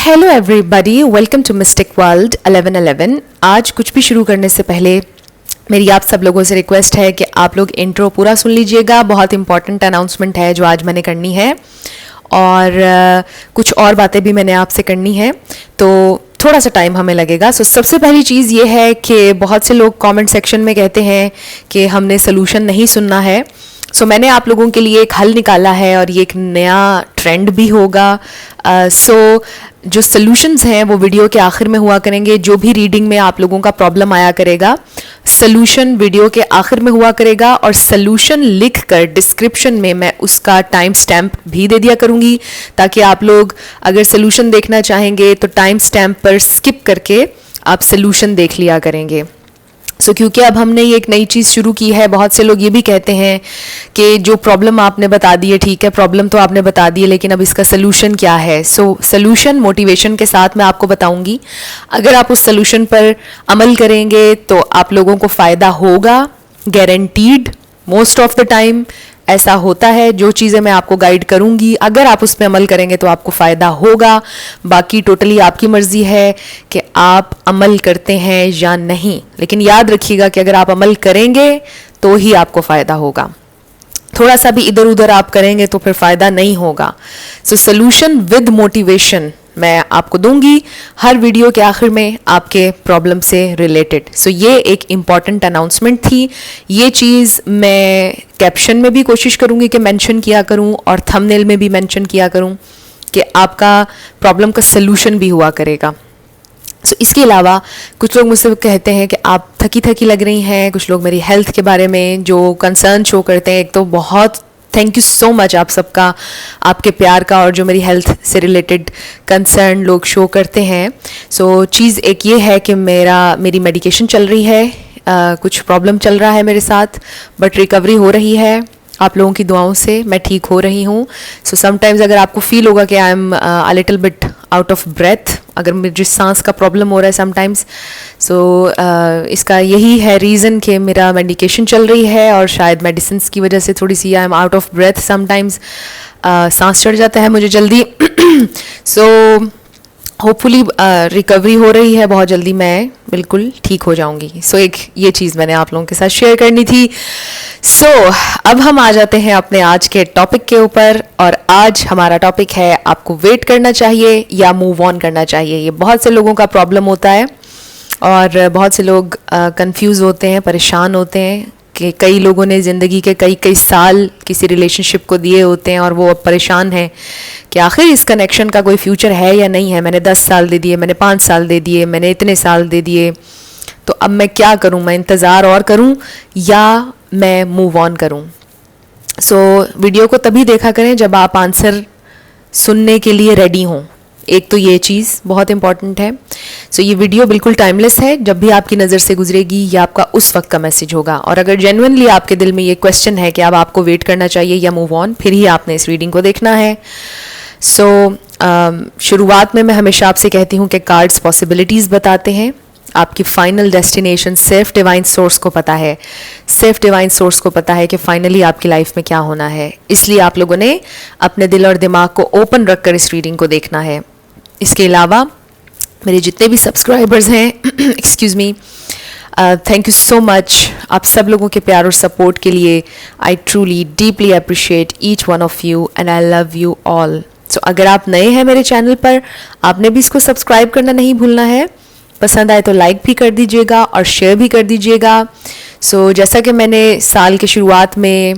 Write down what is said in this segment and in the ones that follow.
Hello everybody, welcome to mystic world 1111। आज कुछ भी शुरू करने से पहले मेरी आप सब लोगों से रिक्वेस्ट है कि आप लोग इंट्रो पूरा सुन लीजिएगा। बहुत इंपॉर्टेंट अनाउंसमेंट है जो आज मैंने करनी है और कुछ और बातें भी मैंने आपसे करनी है, तो थोड़ा सा टाइम हमें लगेगा। सबसे पहली चीज़ ये है कि बहुत से लोग कमेंट सेक्शन में कहते हैं कि हमने सोल्यूशन नहीं सुनना है। मैंने आप लोगों के लिए एक हल निकाला है और ये एक नया ट्रेंड भी होगा। जो सॉल्यूशंस हैं वो वीडियो के आखिर में हुआ करेंगे। जो भी रीडिंग में आप लोगों का प्रॉब्लम आया करेगा, सॉल्यूशन वीडियो के आखिर में हुआ करेगा और सॉल्यूशन लिखकर डिस्क्रिप्शन में मैं उसका टाइम स्टैम्प भी दे दिया करूँगी, ताकि आप लोग अगर सॉल्यूशन देखना चाहेंगे तो टाइम स्टैम्प पर स्किप करके आप सॉल्यूशन देख लिया करेंगे। क्योंकि अब हमने ये एक नई चीज़ शुरू की है। बहुत से लोग ये भी कहते हैं कि जो प्रॉब्लम आपने बता दी है, ठीक है प्रॉब्लम तो आपने बता दी है, लेकिन अब इसका सलूशन क्या है। सलूशन मोटिवेशन के साथ मैं आपको बताऊंगी। अगर आप उस सलूशन पर अमल करेंगे तो आप लोगों को फ़ायदा होगा, guaranteed. Most of the time ऐसा होता है। जो चीज़ें मैं आपको गाइड करूंगी, अगर आप उस पर अमल करेंगे तो आपको फ़ायदा होगा। बाकी टोटली आपकी मर्ज़ी है कि आप अमल करते हैं या नहीं, लेकिन याद रखिएगा कि अगर आप अमल करेंगे तो ही आपको फ़ायदा होगा। थोड़ा सा भी इधर उधर आप करेंगे तो फिर फ़ायदा नहीं होगा। सॉल्यूशन विद मोटिवेशन मैं आपको दूंगी हर वीडियो के आखिर में आपके प्रॉब्लम से रिलेटेड। ये एक इम्पॉर्टेंट अनाउंसमेंट थी। ये चीज़ मैं कैप्शन में भी कोशिश करूंगी कि मेंशन किया करूं और थंबनेल में भी मेंशन किया करूं कि आपका प्रॉब्लम का सलूशन भी हुआ करेगा। इसके अलावा कुछ लोग मुझसे कहते हैं कि आप थकी थकी लग रही हैं। कुछ लोग मेरी हेल्थ के बारे में जो कंसर्न शो करते हैं। एक तो बहुत थैंक यू सो मच आप सबका, आपके प्यार का, और जो मेरी हेल्थ से रिलेटेड कंसर्न लोग शो करते हैं। चीज़ एक ये है कि मेरी मेडिकेशन चल रही है, कुछ प्रॉब्लम चल रहा है मेरे साथ, बट रिकवरी हो रही है। आप लोगों की दुआओं से मैं ठीक हो रही हूँ। समटाइम्स अगर आपको फील होगा कि I am a little bit out of breath, अगर मुझे सांस का प्रॉब्लम हो रहा है समटाइम्स, इसका यही है रीज़न कि मेरा मेडिकेशन चल रही है और शायद मेडिसिन की वजह से थोड़ी सी I am out of breath sometimes, सांस चढ़ जाता है मुझे जल्दी। होपफुली रिकवरी हो रही है, बहुत जल्दी मैं बिल्कुल ठीक हो जाऊंगी। एक ये चीज़ मैंने आप लोगों के साथ शेयर करनी थी। अब हम आ जाते हैं अपने आज के टॉपिक के ऊपर, और आज हमारा टॉपिक है आपको वेट करना चाहिए या मूव ऑन करना चाहिए। ये बहुत से लोगों का प्रॉब्लम होता है और बहुत से लोग कंफ्यूज होते हैं, परेशान होते हैं कि कई लोगों ने ज़िंदगी के कई साल किसी रिलेशनशिप को दिए होते हैं और वो अब परेशान हैं कि आखिर इस कनेक्शन का कोई फ्यूचर है या नहीं है। मैंने 10 साल दे दिए, मैंने 5 साल दे दिए, मैंने इतने साल दे दिए, तो अब मैं क्या करूं? मैं इंतज़ार और करूं या मैं मूव ऑन करूं? वीडियो को तभी देखा करें जब आप आंसर सुनने के लिए रेडी हों। एक तो ये चीज़ बहुत इंपॉर्टेंट है। ये वीडियो बिल्कुल टाइमलेस है। जब भी आपकी नज़र से गुजरेगी ये आपका उस वक्त का मैसेज होगा। और अगर जेन्युइनली आपके दिल में ये क्वेश्चन है कि अब आपको वेट करना चाहिए या मूव ऑन, फिर ही आपने इस रीडिंग को देखना है। शुरुआत में मैं हमेशा आपसे कहती हूँ कि कार्ड्स पॉसिबिलिटीज़ बताते हैं। आपकी फाइनल डेस्टिनेशन सिर्फ डिवाइन सोर्स को पता है। सिर्फ डिवाइन सोर्स को पता है कि फाइनली आपकी लाइफ में क्या होना है। इसलिए आप लोगों ने अपने दिल और दिमाग को ओपन रखकर इस रीडिंग को देखना है। इसके अलावा मेरे जितने भी सब्सक्राइबर्स हैं excuse me, thank you so much आप सब लोगों के प्यार और सपोर्ट के लिए। I truly deeply appreciate each one of you and I love you all. अगर आप नए हैं मेरे चैनल पर, आपने भी इसको सब्सक्राइब करना नहीं भूलना है। पसंद आए तो लाइक भी कर दीजिएगा और शेयर भी कर दीजिएगा। जैसा कि मैंने साल के शुरुआत में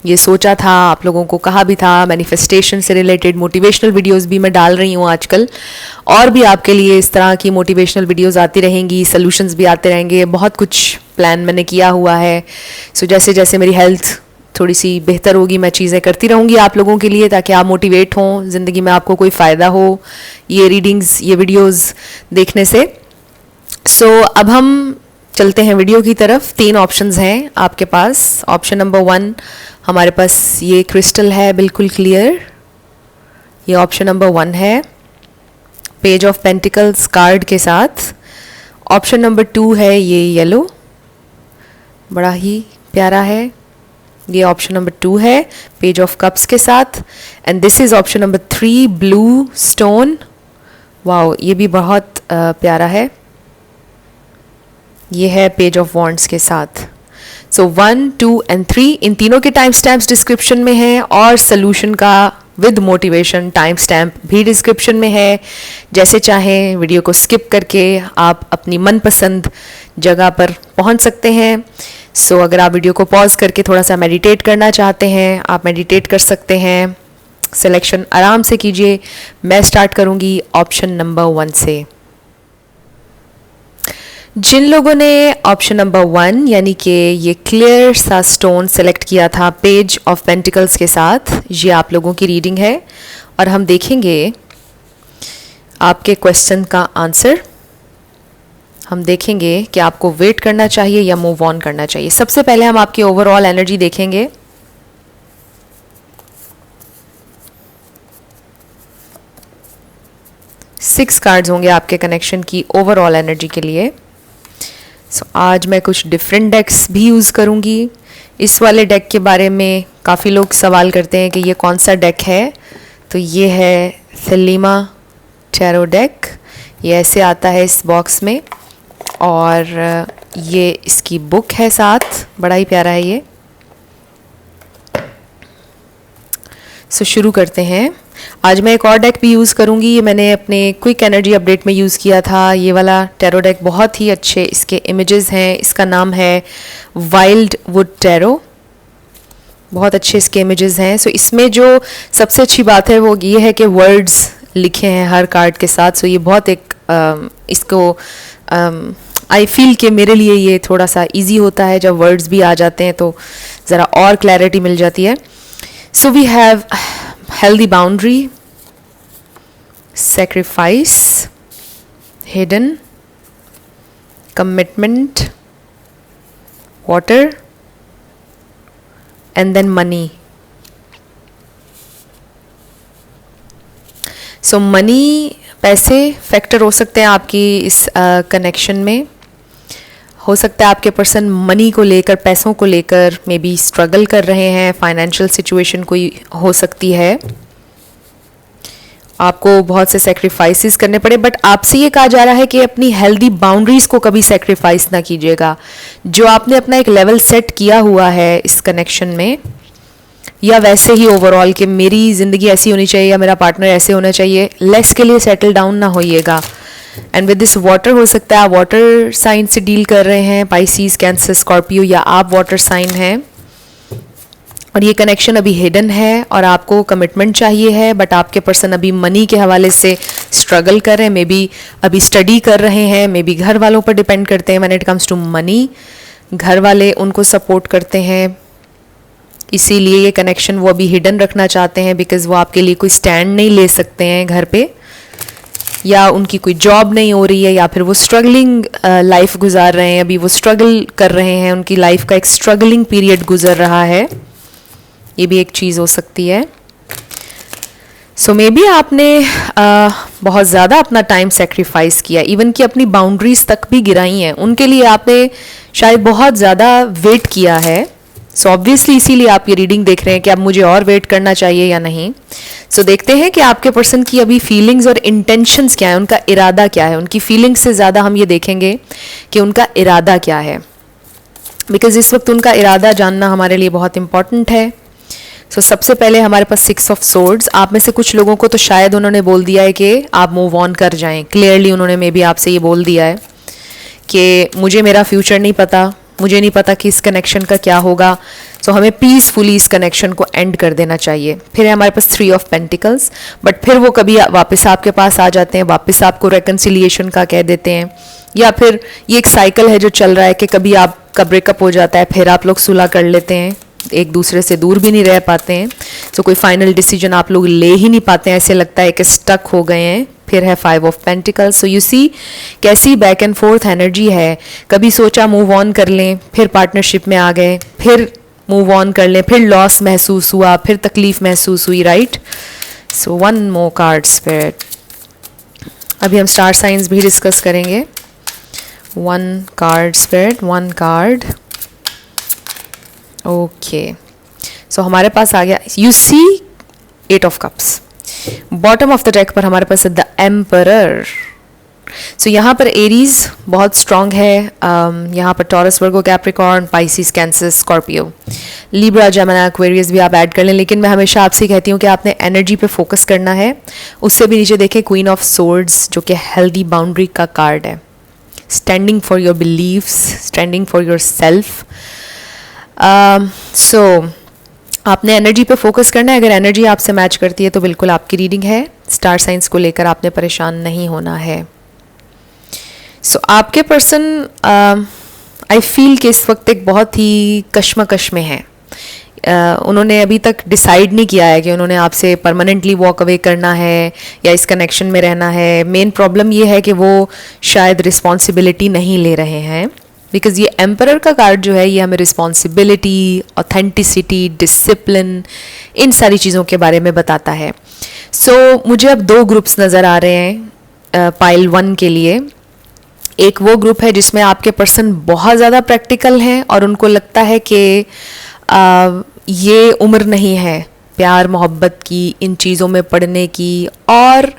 ये सोचा था, आप लोगों को कहा भी था, मैनिफेस्टेशन से रिलेटेड मोटिवेशनल वीडियोस भी मैं डाल रही हूँ आजकल, और भी आपके लिए इस तरह की मोटिवेशनल वीडियोस आती रहेंगी, सॉल्यूशंस भी आते रहेंगे। बहुत कुछ प्लान मैंने किया हुआ है। जैसे जैसे मेरी हेल्थ थोड़ी सी बेहतर होगी, मैं चीज़ें करती रहूँगी आप लोगों के लिए, ताकि आप मोटिवेट हों, ज़िंदगी में आपको कोई फ़ायदा हो ये रीडिंग्स, ये वीडियोज़ देखने से। अब हम चलते हैं वीडियो की तरफ। 3 ऑप्शंस हैं आपके पास। ऑप्शन नंबर 1 हमारे पास ये क्रिस्टल है, बिल्कुल क्लियर। ये ऑप्शन नंबर 1 है, पेज ऑफ पेंटिकल्स कार्ड के साथ। ऑप्शन नंबर 2 है ये येलो, बड़ा ही प्यारा है। ये ऑप्शन नंबर 2 है, पेज ऑफ कप्स के साथ। And this is option number 3, blue stone, wow, ये भी बहुत प्यारा है। ये है पेज ऑफ वॉन्ड्स के साथ। सो 1, 2 एंड 3 इन तीनों के टाइम स्टैम्प्स डिस्क्रिप्शन में है, और सोल्यूशन का विद मोटिवेशन टाइम स्टैम्प भी डिस्क्रिप्शन में है। जैसे चाहें वीडियो को स्किप करके आप अपनी मनपसंद जगह पर पहुंच सकते हैं। सो अगर आप वीडियो को पॉज करके थोड़ा सा मेडिटेट करना चाहते हैं, आप मेडिटेट कर सकते हैं। सिलेक्शन आराम से कीजिए। मैं स्टार्ट करूंगी ऑप्शन नंबर 1 से। जिन लोगों ने ऑप्शन नंबर 1 यानी कि ये क्लियर सा स्टोन सेलेक्ट किया था पेज ऑफ पेंटिकल्स के साथ, ये आप लोगों की रीडिंग है, और हम देखेंगे आपके क्वेश्चन का आंसर। हम देखेंगे कि आपको वेट करना चाहिए या मूव ऑन करना चाहिए। सबसे पहले हम आपकी ओवरऑल एनर्जी देखेंगे। सिक्स कार्ड्स होंगे आपके कनेक्शन की ओवरऑल एनर्जी के लिए। सो आज मैं कुछ डिफरेंट डेक्स भी यूज़ करूँगी। इस वाले डेक के बारे में काफ़ी लोग सवाल करते हैं कि ये कौन सा डेक है। तो ये है थैलीमा टैरो डेक। ये ऐसे आता है इस बॉक्स में, और ये इसकी बुक है साथ, बड़ा ही प्यारा है ये। सो शुरू करते हैं। आज मैं एक और डेक भी यूज़ करूँगी। ये मैंने अपने क्विक एनर्जी अपडेट में यूज़ किया था। ये वाला टैरो डेक बहुत ही अच्छे इसके इमेजेस हैं। इसका नाम है वाइल्ड वुड टैरो। बहुत अच्छे इसके इमेजेस हैं। सो इसमें जो सबसे अच्छी बात है वो ये है कि वर्ड्स लिखे हैं हर कार्ड के साथ। सो ये बहुत एक इसको आई फील कि मेरे लिए ये थोड़ा सा इजी होता है जब वर्ड्स भी आ जाते हैं, तो ज़रा और क्लैरिटी मिल जाती है। So we have healthy boundary, sacrifice, hidden, commitment, water, and then money. So money, पैसे फैक्टर हो सकते हैं आपकी इस कनेक्शन में। हो सकता है आपके पर्सन मनी को लेकर, पैसों को लेकर मे बी स्ट्रगल कर रहे हैं। फाइनेंशियल सिचुएशन कोई हो सकती है, आपको बहुत से सेक्रीफाइसेस करने पड़े, बट आपसे ये कहा जा रहा है कि अपनी हेल्दी बाउंड्रीज को कभी सेक्रीफाइस ना कीजिएगा। जो आपने अपना एक लेवल सेट किया हुआ है इस कनेक्शन में, या वैसे ही ओवरऑल कि मेरी ज़िंदगी ऐसी होनी चाहिए या मेरा पार्टनर ऐसे होना चाहिए, लेस के लिए सेटल डाउन ना होइएगा। एंड विद दिस वाटर, हो सकता है आप वाटर साइन से डील कर रहे हैं, पाइसीज, कैंसर, स्कॉर्पियो, या आप वाटर साइन हैं, और ये कनेक्शन अभी हिडन है और आपको कमिटमेंट चाहिए है, बट आपके पर्सन अभी मनी के हवाले से स्ट्रगल कर रहे हैं। मे बी अभी स्टडी कर रहे हैं, मे बी घर वालों पर डिपेंड करते हैं when it comes to money. घर वाले उनको सपोर्ट करते हैं, इसीलिए ये कनेक्शन वो अभी हिडन रखना चाहते हैं, बिकॉज वो आपके लिए कोई स्टैंड नहीं ले सकते हैं घर पे, या उनकी कोई जॉब नहीं हो रही है, या फिर वो स्ट्रगलिंग लाइफ गुजार रहे हैं। अभी वो स्ट्रगल कर रहे हैं, उनकी लाइफ का एक स्ट्रगलिंग पीरियड गुजर रहा है। ये भी एक चीज़ हो सकती है। सो मे बी आपने बहुत ज़्यादा अपना टाइम सेक्रीफाइस किया, इवन कि अपनी बाउंड्रीज तक भी गिराई हैं। उनके लिए आपने शायद बहुत ज़्यादा वेट किया है। सो ऑब्वियसली इसीलिए आप ये रीडिंग देख रहे हैं कि अब मुझे और वेट करना चाहिए या नहीं। सो देखते हैं कि आपके पर्सन की अभी फीलिंग्स और इंटेंशंस क्या है, उनका इरादा क्या है। उनकी फीलिंग्स से ज़्यादा हम ये देखेंगे कि उनका इरादा क्या है, बिकॉज इस वक्त उनका इरादा जानना हमारे लिए बहुत इंपॉर्टेंट है। सो सबसे पहले हमारे पास 6 ऑफ सोर्ड्स। आप में से कुछ लोगों को तो शायद उन्होंने बोल दिया है कि आप मूव ऑन कर जाएं। क्लियरली उन्होंने मे बी आपसे ये बोल दिया है कि मुझे मेरा फ्यूचर नहीं पता, मुझे नहीं पता कि इस कनेक्शन का क्या होगा। सो हमें पीसफुली इस कनेक्शन को एंड कर देना चाहिए। फिर है हमारे पास 3 ऑफ पेंटिकल्स, बट फिर वो कभी वापस आपके पास आ जाते हैं, वापस आपको रेकन्सिलिएशन का कह देते हैं, या फिर ये एक साइकिल है जो चल रहा है कि कभी आपका ब्रेकअप हो जाता है, फिर आप लोग सुलह कर लेते हैं, एक दूसरे से दूर भी नहीं रह पाते हैं। सो कोई फाइनल डिसीजन आप लोग ले ही नहीं पाते हैं, ऐसे लगता है कि स्टक हो गए हैं। फिर है 5 ऑफ पेंटिकल्स। सो यू सी कैसी बैक एंड फोर्थ एनर्जी है। कभी सोचा मूव ऑन कर लें, फिर पार्टनरशिप में आ गए, फिर मूव ऑन कर लें, फिर लॉस महसूस हुआ, फिर तकलीफ महसूस हुई, right. So 1 more card spirit. अभी हम स्टार साइंस भी डिस्कस करेंगे। 1 card spirit, 1 card. Okay, so हमारे पास आ गया, you see 8 of cups. Bottom of the deck पर हमारे पास है द एम्परर। सो यहाँ पर एरीज बहुत स्ट्रांग है, यहाँ पर Taurus, Virgo, Capricorn, Pisces, Cancer, Scorpio, Libra, Gemini, Aquarius भी आप ऐड कर लें। लेकिन मैं हमेशा आपसे कहती हूँ कि आपने एनर्जी पे फोकस करना है। उससे भी नीचे देखें क्वीन ऑफ सोर्ड्स, जो कि हेल्दी बाउंड्री का कार्ड है, standing for your beliefs, standing for your self. So आपने एनर्जी पे फोकस करना है। अगर एनर्जी आपसे मैच करती है तो बिल्कुल आपकी रीडिंग है। स्टार साइंस को लेकर आपने परेशान नहीं होना है। सो आपके पर्सन आई फील कि इस वक्त एक बहुत ही कश्मकश में है। उन्होंने अभी तक डिसाइड नहीं किया है कि उन्होंने आपसे परमानेंटली वॉक अवे करना है या इस कनेक्शन में रहना है। मेन प्रॉब्लम ये है कि वो शायद रिस्पॉन्सिबिलिटी नहीं ले रहे हैं, बिकॉज ये एम्परर का कार्ड जो है ये हमें रिस्पॉन्सिबिलिटी, ऑथेंटिसिटी, डिसिप्लिन, इन सारी चीज़ों के बारे में बताता है। सो मुझे अब 2 ग्रुप्स नज़र आ रहे हैं पाइल 1 के लिए। एक वो ग्रुप है जिसमें आपके पर्सन बहुत ज़्यादा प्रैक्टिकल हैं और उनको लगता है कि ये उम्र नहीं है प्यार मोहब्बत की, इन चीज़ों में पढ़ने की, और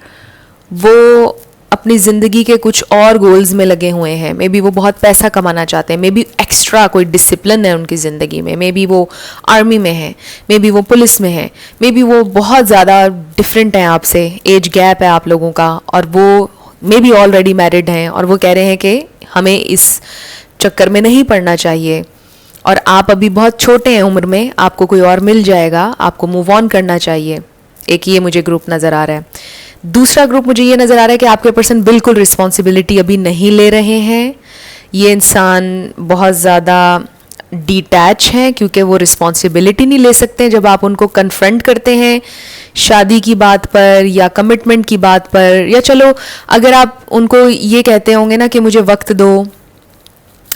वो अपनी ज़िंदगी के कुछ और गोल्स में लगे हुए हैं। मे बी वो बहुत पैसा कमाना चाहते हैं, मे बी एक्स्ट्रा कोई डिसिप्लिन है उनकी ज़िंदगी में, मे बी वो आर्मी में है, मे बी वो पुलिस में है, मे बी वो बहुत ज़्यादा डिफरेंट हैं आपसे, एज गैप है आप लोगों का, और वो मे बी ऑलरेडी मैरिड हैं और वो कह रहे हैं कि हमें इस चक्कर में नहीं पड़ना चाहिए, और आप अभी बहुत छोटे हैं उम्र में, आपको कोई और मिल जाएगा, आपको मूव ऑन करना चाहिए। एक ये मुझे ग्रुप नज़र आ रहा है। दूसरा ग्रुप मुझे ये नज़र आ रहा है कि आपके पर्सन बिल्कुल रिस्पॉन्सिबिलिटी अभी नहीं ले रहे हैं। ये इंसान बहुत ज़्यादा डिटैच हैं क्योंकि वो रिस्पॉन्सिबिलिटी नहीं ले सकते जब आप उनको कन्फ्रंट करते हैं शादी की बात पर या कमिटमेंट की बात पर, या चलो अगर आप उनको ये कहते होंगे ना कि मुझे वक्त दो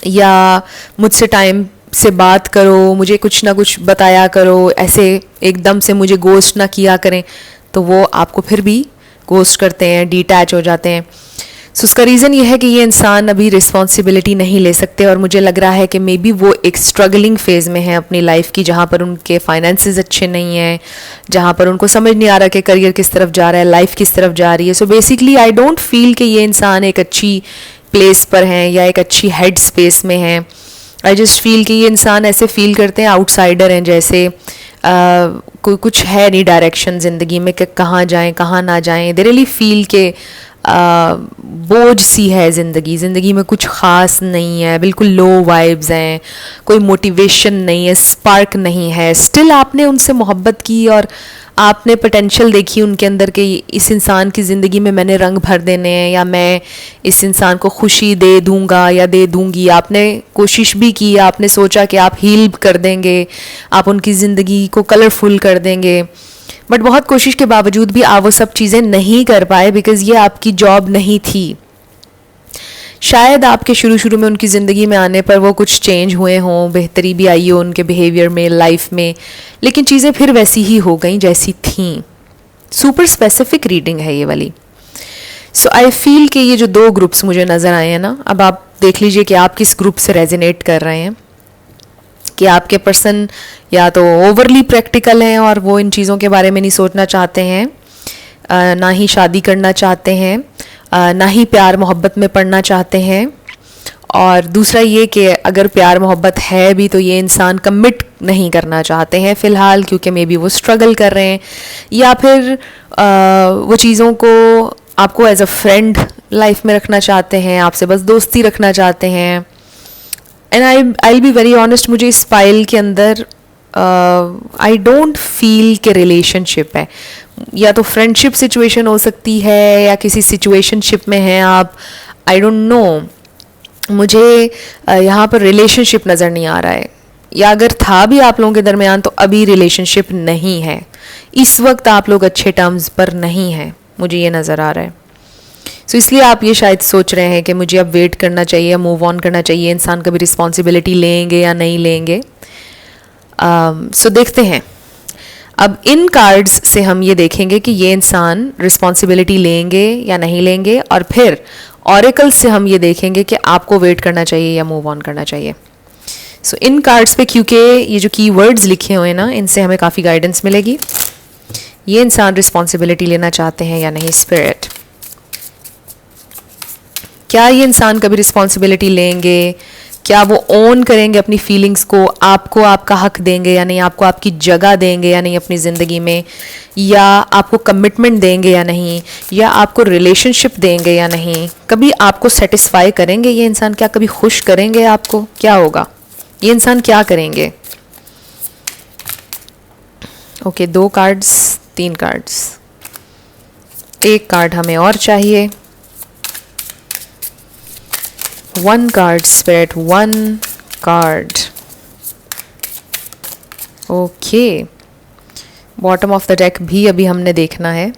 या मुझसे टाइम से बात करो, मुझे कुछ ना कुछ बताया करो, ऐसे एकदम से मुझे गोस्ट ना किया करें, तो वो आपको फिर भी गोस्ट करते हैं, डिटैच हो जाते हैं। सो उसका रीज़न ये है कि ये इंसान अभी रिस्पॉन्सिबिलिटी नहीं ले सकते, और मुझे लग रहा है कि मे बी वो एक स्ट्रगलिंग फेज़ में है अपनी लाइफ की, जहाँ पर उनके फाइनेंसेस अच्छे नहीं हैं, जहाँ पर उनको समझ नहीं आ रहा कि करियर किस तरफ जा रहा है, लाइफ किस तरफ जा रही है। So basically I don't feel कि ये इंसान एक अच्छी प्लेस पर हैं या एक अच्छी हेड स्पेस में हैं। आई जस्ट फील कि ये इंसान ऐसे फील करते हैं आउटसाइडर हैं, जैसे कोई कुछ है नहीं डायरेक्शन ज़िंदगी में कि कहाँ जाएं कहाँ ना जाएं। दे रियली फील के बोझ सी है ज़िंदगी में कुछ ख़ास नहीं है, बिल्कुल लो वाइब्स हैं, कोई मोटिवेशन नहीं है, स्पार्क नहीं है। स्टिल आपने उनसे मोहब्बत की और आपने पोटेंशियल देखी उनके अंदर कि इस इंसान की ज़िंदगी में मैंने रंग भर देने हैं, या मैं इस इंसान को खुशी दे दूंगा या दे दूंगी। आपने कोशिश भी की, आपने सोचा कि आप हील कर देंगे, आप उनकी ज़िंदगी को कलरफुल कर देंगे, बट बहुत कोशिश के बावजूद भी आप वो सब चीज़ें नहीं कर पाए बिकॉज़ ये आपकी जॉब नहीं थी। शायद आपके शुरू में उनकी ज़िंदगी में आने पर वो कुछ चेंज हुए हों, बेहतरी भी आई हो उनके बिहेवियर में, लाइफ में, लेकिन चीज़ें फिर वैसी ही हो गई जैसी थीं। सुपर स्पेसिफिक रीडिंग है ये वाली। सो आई फील कि ये जो 2 ग्रुप्स मुझे नज़र आए हैं ना, अब आप देख लीजिए कि आप किस ग्रुप से रेजोनेट कर रहे हैं, कि आपके पर्सन या तो ओवरली प्रैक्टिकल हैं और वो इन चीज़ों के बारे में नहीं सोचना चाहते हैं, ना ही शादी करना चाहते हैं, ना ही प्यार मोहब्बत में पड़ना चाहते हैं, और दूसरा ये कि अगर प्यार मोहब्बत है भी तो ये इंसान कमिट नहीं करना चाहते हैं फ़िलहाल, क्योंकि मे बी वो स्ट्रगल कर रहे हैं, या फिर वो चीज़ों को आपको एज अ फ्रेंड लाइफ में रखना चाहते हैं, आपसे बस दोस्ती रखना चाहते हैं। And I will be very honest, मुझे इस फाइल के अंदर आई डोंट फील के रिलेशनशिप है, या तो फ्रेंडशिप सिचुएशन हो सकती है या किसी सिचुएशनशिप में हैं आप, आई डोंट नो। मुझे यहाँ पर रिलेशनशिप नज़र नहीं आ रहा है, या अगर था भी आप लोगों के दरमियान तो अभी रिलेशनशिप नहीं है, इस वक्त आप लोग अच्छे टर्म्स पर नहीं हैं, मुझे ये नज़र आ रहा है। सो इसलिए आप ये शायद सोच रहे हैं कि मुझे अब वेट करना चाहिए, मूव ऑन करना चाहिए, इंसान कभी रिस्पॉन्सिबिलिटी लेंगे या नहीं लेंगे। सो देखते हैं, अब इन कार्ड्स से हम ये देखेंगे कि ये इंसान रिस्पॉन्सिबिलिटी लेंगे या नहीं लेंगे, और फिर ऑरेकल से हम ये देखेंगे कि आपको वेट करना चाहिए या मूव ऑन करना चाहिए। सो इन कार्ड्स पे क्योंकि ये जो कीवर्ड्स लिखे हुए हैं ना, इनसे हमें काफ़ी गाइडेंस मिलेगी। ये इंसान रिस्पॉन्सिबिलिटी लेना चाहते हैं या नहीं स्पिरिट? क्या ये इंसान कभी रिस्पॉन्सिबिलिटी लेंगे? क्या वो ओन करेंगे अपनी फीलिंग्स को? आपको आपका हक देंगे या नहीं? आपको आपकी जगह देंगे या नहीं अपनी ज़िंदगी में? या आपको कमिटमेंट देंगे या नहीं? या आपको रिलेशनशिप देंगे या नहीं? कभी आपको सेटिस्फाई करेंगे ये इंसान? क्या कभी खुश करेंगे आपको? क्या होगा? ये इंसान क्या करेंगे? ओके, 2 कार्ड्स, 3 कार्ड्स, एक कार्ड हमें और चाहिए। 1 card spirit, 1 card. Okay, bottom of the deck भी अभी हमने देखना है।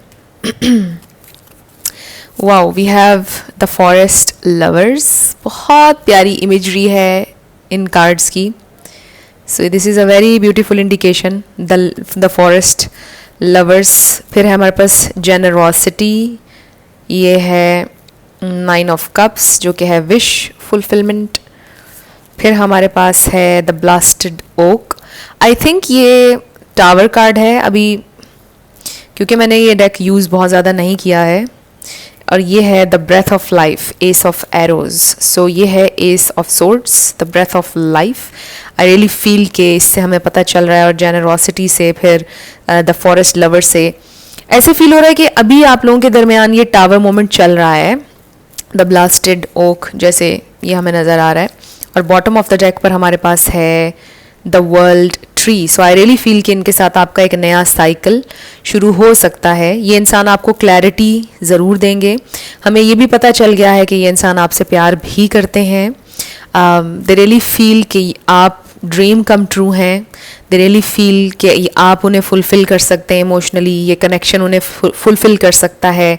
Wow, we have the forest lovers. बहुत प्यारी इमेजरी है इन कार्ड्स की। So this is a very beautiful indication, the forest lovers. फिर है हमारे पास जेनरोसिटी, ये है 9 ऑफ कप्स जो कि है विश फुलफिलमेंट। फिर हमारे पास है the blasted oak. I think ये टावर कार्ड है अभी, क्योंकि मैंने ये डेक यूज़ बहुत ज़्यादा नहीं किया है। और ये है the breath of life, ace of arrows. So ये है ace of swords, the breath of life. I really feel के इससे हमें पता चल रहा है, और जेनरोसिटी से, फिर द फॉरेस्ट लवर से ऐसे फील हो रहा है कि अभी आप लोगों के दरमियान ये टावर मोमेंट चल रहा है, द ब्लास्टेड ओक जैसे ये हमें नज़र आ रहा है। और बॉटम ऑफ द डेक पर हमारे पास है the world tree. So I really feel कि इनके साथ आपका एक नया साइकिल शुरू हो सकता है। ये इंसान आपको क्लैरिटी ज़रूर देंगे। हमें ये भी पता चल गया है कि ये इंसान आपसे प्यार भी करते हैं। दे रियली फील कि आप ड्रीम कम ट्रू हैं। दे रियली फील कि आप उन्हें फुलफ़िल कर सकते हैं इमोशनली, ये कनेक्शन उन्हें फुलफ़िल कर सकता है।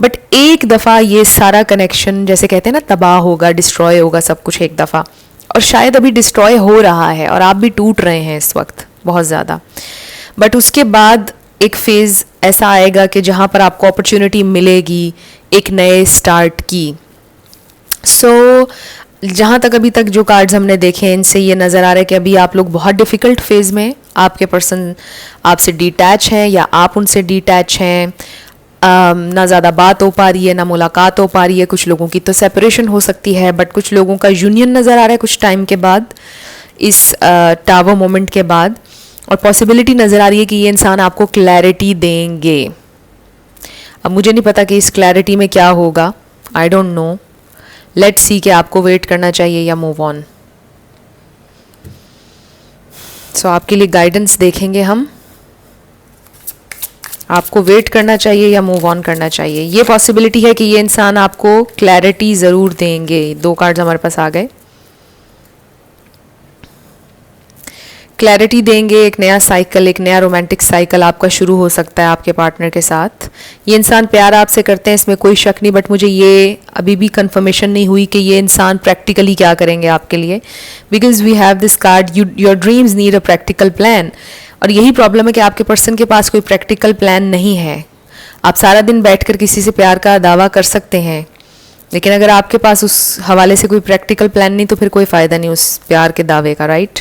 बट एक दफ़ा ये सारा कनेक्शन, जैसे कहते हैं ना, तबाह होगा, डिस्ट्रॉय होगा सब कुछ एक दफ़ा। और शायद अभी डिस्ट्रॉय हो रहा है और आप भी टूट रहे हैं इस वक्त बहुत ज़्यादा। बट उसके बाद एक फेज़ ऐसा आएगा कि जहाँ पर आपको अपॉर्चुनिटी मिलेगी एक नए स्टार्ट की। सो जहाँ तक अभी तक जो कार्ड्स हमने देखे हैं, इनसे ये नज़र आ रहा है कि अभी आप लोग बहुत डिफ़िकल्ट फेज़ में, आपके पर्सन आपसे डिटैच हैं या आप उनसे डिटैच हैं। ना ज़्यादा बात हो पा रही है, ना मुलाकात हो पा रही है। कुछ लोगों की तो सेपरेशन हो सकती है, बट कुछ लोगों का यूनियन नज़र आ रहा है कुछ टाइम के बाद, इस टावर मोमेंट के बाद। और पॉसिबिलिटी नज़र आ रही है कि ये इंसान आपको क्लैरिटी देंगे। अब मुझे नहीं पता कि इस क्लैरिटी में क्या होगा, I don't know. Let's see कि आपको वेट करना चाहिए या मूव ऑन। सो आपके लिए गाइडेंस देखेंगे हम, आपको वेट करना चाहिए या मूव ऑन करना चाहिए। ये पॉसिबिलिटी है कि ये इंसान आपको क्लैरिटी ज़रूर देंगे। 2 कार्ड्स हमारे पास आ गए, क्लैरिटी देंगे। एक नया साइकिल, एक नया रोमांटिक साइकिल आपका शुरू हो सकता है आपके पार्टनर के साथ। ये इंसान प्यार आपसे करते हैं, इसमें कोई शक नहीं, बट मुझे ये अभी भी कंफर्मेशन नहीं हुई कि ये इंसान प्रैक्टिकली क्या करेंगे आपके लिए। Because we have this card, your dreams need a practical plan. और यही प्रॉब्लम है कि आपके पर्सन के पास कोई प्रैक्टिकल प्लान नहीं है। आप सारा दिन बैठकर किसी से प्यार का दावा कर सकते हैं, लेकिन अगर आपके पास उस हवाले से कोई प्रैक्टिकल प्लान नहीं तो फिर कोई फ़ायदा नहीं उस प्यार के दावे का, right.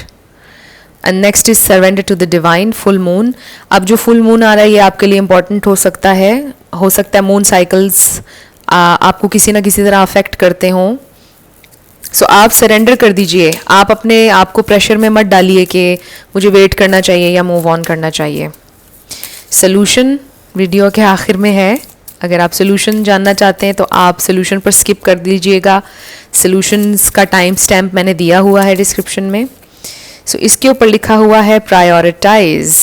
And next is surrender to the divine, full moon. अब जो फुल मून आ रहा है ये आपके लिए इंपॉर्टेंट हो सकता है मून साइकिल्स आपको किसी ना किसी तरह अफेक्ट करते हों। सो आप सरेंडर कर दीजिए। आप अपने आप को प्रेशर में मत डालिए कि मुझे वेट करना चाहिए या मूव ऑन करना चाहिए। सोल्यूशन वीडियो के आखिर में है। अगर आप सोल्यूशन जानना चाहते हैं तो आप सोल्यूशन पर स्किप कर दीजिएगा। सोल्यूशंस का टाइम स्टैम्प मैंने दिया हुआ है डिस्क्रिप्शन में। सो इसके ऊपर लिखा हुआ है prioritise,